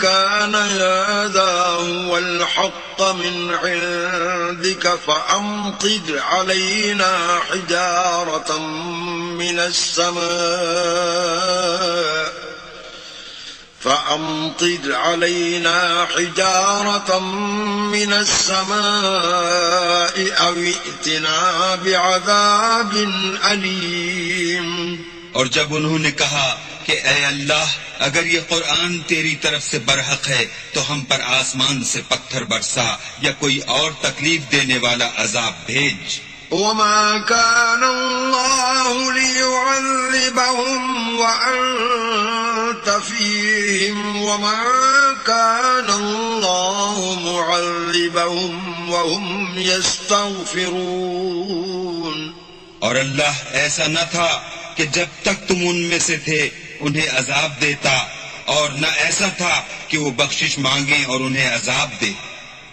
Speaker 3: كَانَ هَذَا هُوَ الْحَقَّ مِنْ عِندِكَ فَأَمْطِرْ عَلَيْنَا حِجَارَةً مِّنَ السَّمَاءِ أَوْ ائْتِنَا بِعَذَابٍ أَلِيمٍ.
Speaker 1: اور جب انہوں نے کہا کہ اے اللہ اگر یہ قرآن تیری طرف سے برحق ہے تو ہم پر آسمان سے پتھر برسا یا کوئی اور تکلیف دینے والا عذاب بھیج.
Speaker 3: وما كان الله ليعذبهم وأنت فيهم وما كان الله معذبهم وهم يستغفرون.
Speaker 1: اور اللہ ایسا نہ تھا کہ جب تک تم ان میں سے تھے انہیں عذاب دیتا، اور نہ ایسا تھا کہ وہ بخشش مانگیں اور انہیں عذاب دے.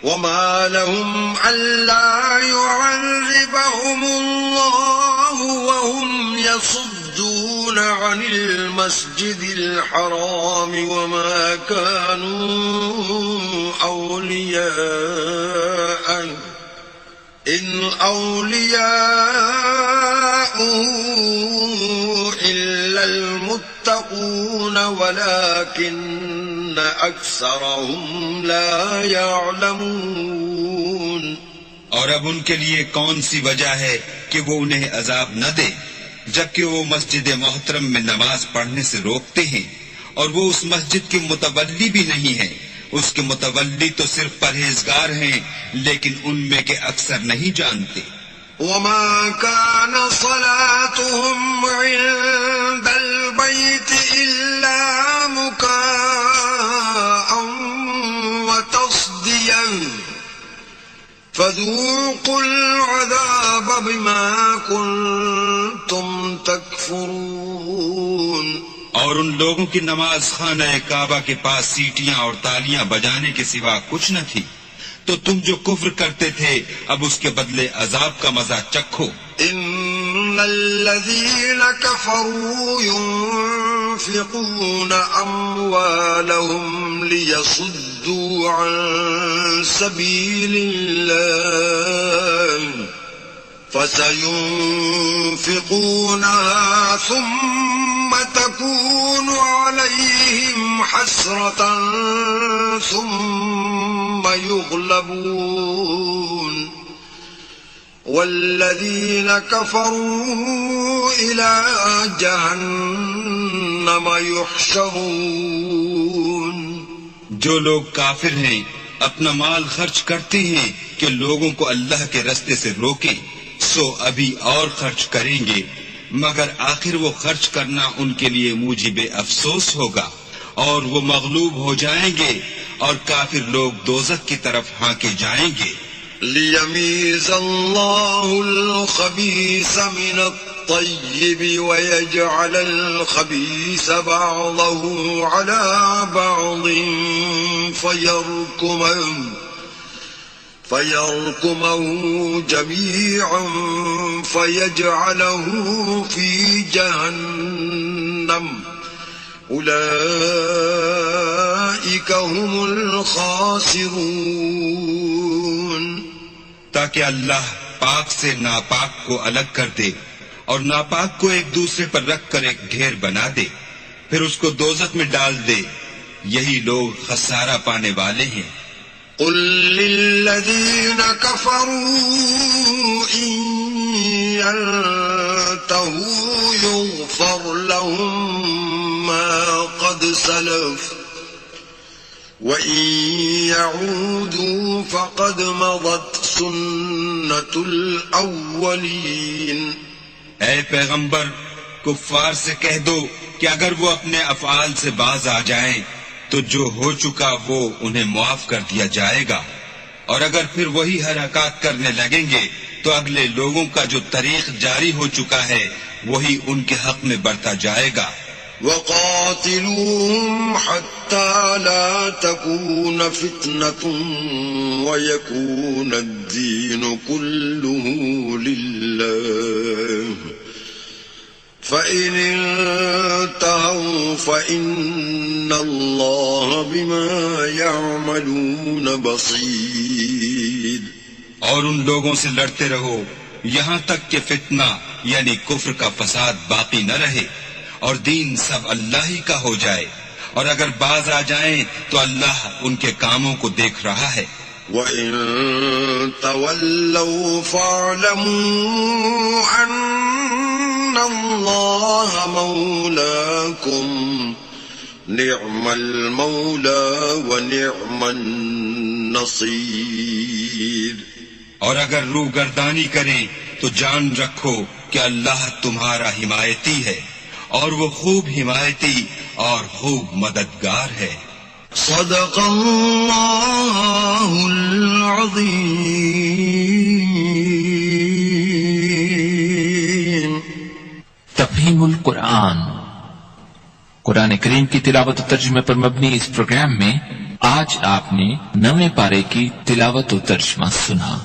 Speaker 3: وما لهم ألا يعذبهم الله وهم يصدون عن المسجد الحرام وما كانوا أولياءه إن أولياؤه إلا المتقون ولكن أكثرهم لا يعلمون.
Speaker 1: اور اب ان کے لیے کون سی وجہ ہے کہ وہ انہیں عذاب نہ دے جبکہ وہ مسجد محترم میں نماز پڑھنے سے روکتے ہیں، اور وہ اس مسجد کے متولی بھی نہیں ہیں. اس کے متولی تو صرف پرہیزگار ہیں لیکن ان میں کے اکثر نہیں جانتے.
Speaker 3: وما كان صلاتهم عند البيت إلا مكاء وتصديا فذوقوا العذاب بما كنتم تكفرون.
Speaker 1: اور ان لوگوں کی نماز خانہ کعبہ کے پاس سیٹیاں اور تالیاں بجانے کے سوا کچھ نہ تھی، تو تم جو کفر کرتے تھے اب اس کے بدلے عذاب کا مزہ چکھو.
Speaker 3: ان الذين كفروا ينفقون اموالهم ليصدوا عن سبيل الله فسينفقونها ثم تكون عليهم حسرة ثم يغلبون والذين كفروا إلى جهنم يحشرون.
Speaker 1: جو لوگ کافر ہیں اپنا مال خرچ کرتے ہیں کہ لوگوں کو اللہ کے رستے سے روکیں، سو ابھی اور خرچ کریں گے، مگر آخر وہ خرچ کرنا ان کے لیے موجب افسوس ہوگا اور وہ مغلوب ہو جائیں گے اور کافر لوگ دوزخ کی طرف ہانکے جائیں گے.
Speaker 3: ليميز الله الخبيث من الطيب ويجعل الخبيث بعضه على بعض فيركمه جميعا فيجعله في جهنم أولئك هم الخاسرون.
Speaker 1: تاکہ اللہ پاک سے ناپاک کو الگ کر دے اور ناپاک کو ایک دوسرے پر رکھ کر ایک ڈھیر بنا دے، پھر اس کو دوزخ میں ڈال دے. یہی لوگ خسارہ پانے والے ہیں.
Speaker 3: قل للذين كفروا إن ينتهوا يغفر لهم ما قد سلف وإن يعودوا فقد مضت سنة الأولين.
Speaker 1: اے پیغمبر کفار سے کہہ دو کہ اگر وہ اپنے افعال سے باز آ جائیں تو جو ہو چکا وہ انہیں معاف کر دیا جائے گا، اور اگر پھر وہی حرکات کرنے لگیں گے تو اگلے لوگوں کا جو طریق جاری ہو چکا ہے وہی ان کے حق میں برتا جائے گا.
Speaker 3: وقاتلوهم حتى لا تكون فتنة ويكون الدين كله لله فإن انتهوا فإن الله بما يعملون بصير.
Speaker 1: اور ان لوگوں سے لڑتے رہو یہاں تک کہ فتنہ یعنی کفر کا فساد باقی نہ رہے اور دین سب اللہ ہی کا ہو جائے، اور اگر باز آ جائیں تو اللہ ان کے کاموں کو دیکھ رہا ہے.
Speaker 3: وَإِن تَوَلَّوْا فَاعْلَمُوا أَنَّ اللَّهَ الله مولاكم نعم المولى ونعم النصير.
Speaker 1: اور اگر روگردانی کریں تو جان رکھو کہ اللہ تمہارا حمایتی ہے اور وہ خوب حمایتی اور خوب مددگار ہے.
Speaker 3: صدق اللہ العظیم.
Speaker 4: تفہیم القرآن، قرآن کریم کی تلاوت و ترجمے پر مبنی اس پروگرام میں آج آپ نے 9ویں پارے کی تلاوت و ترجمہ سنا.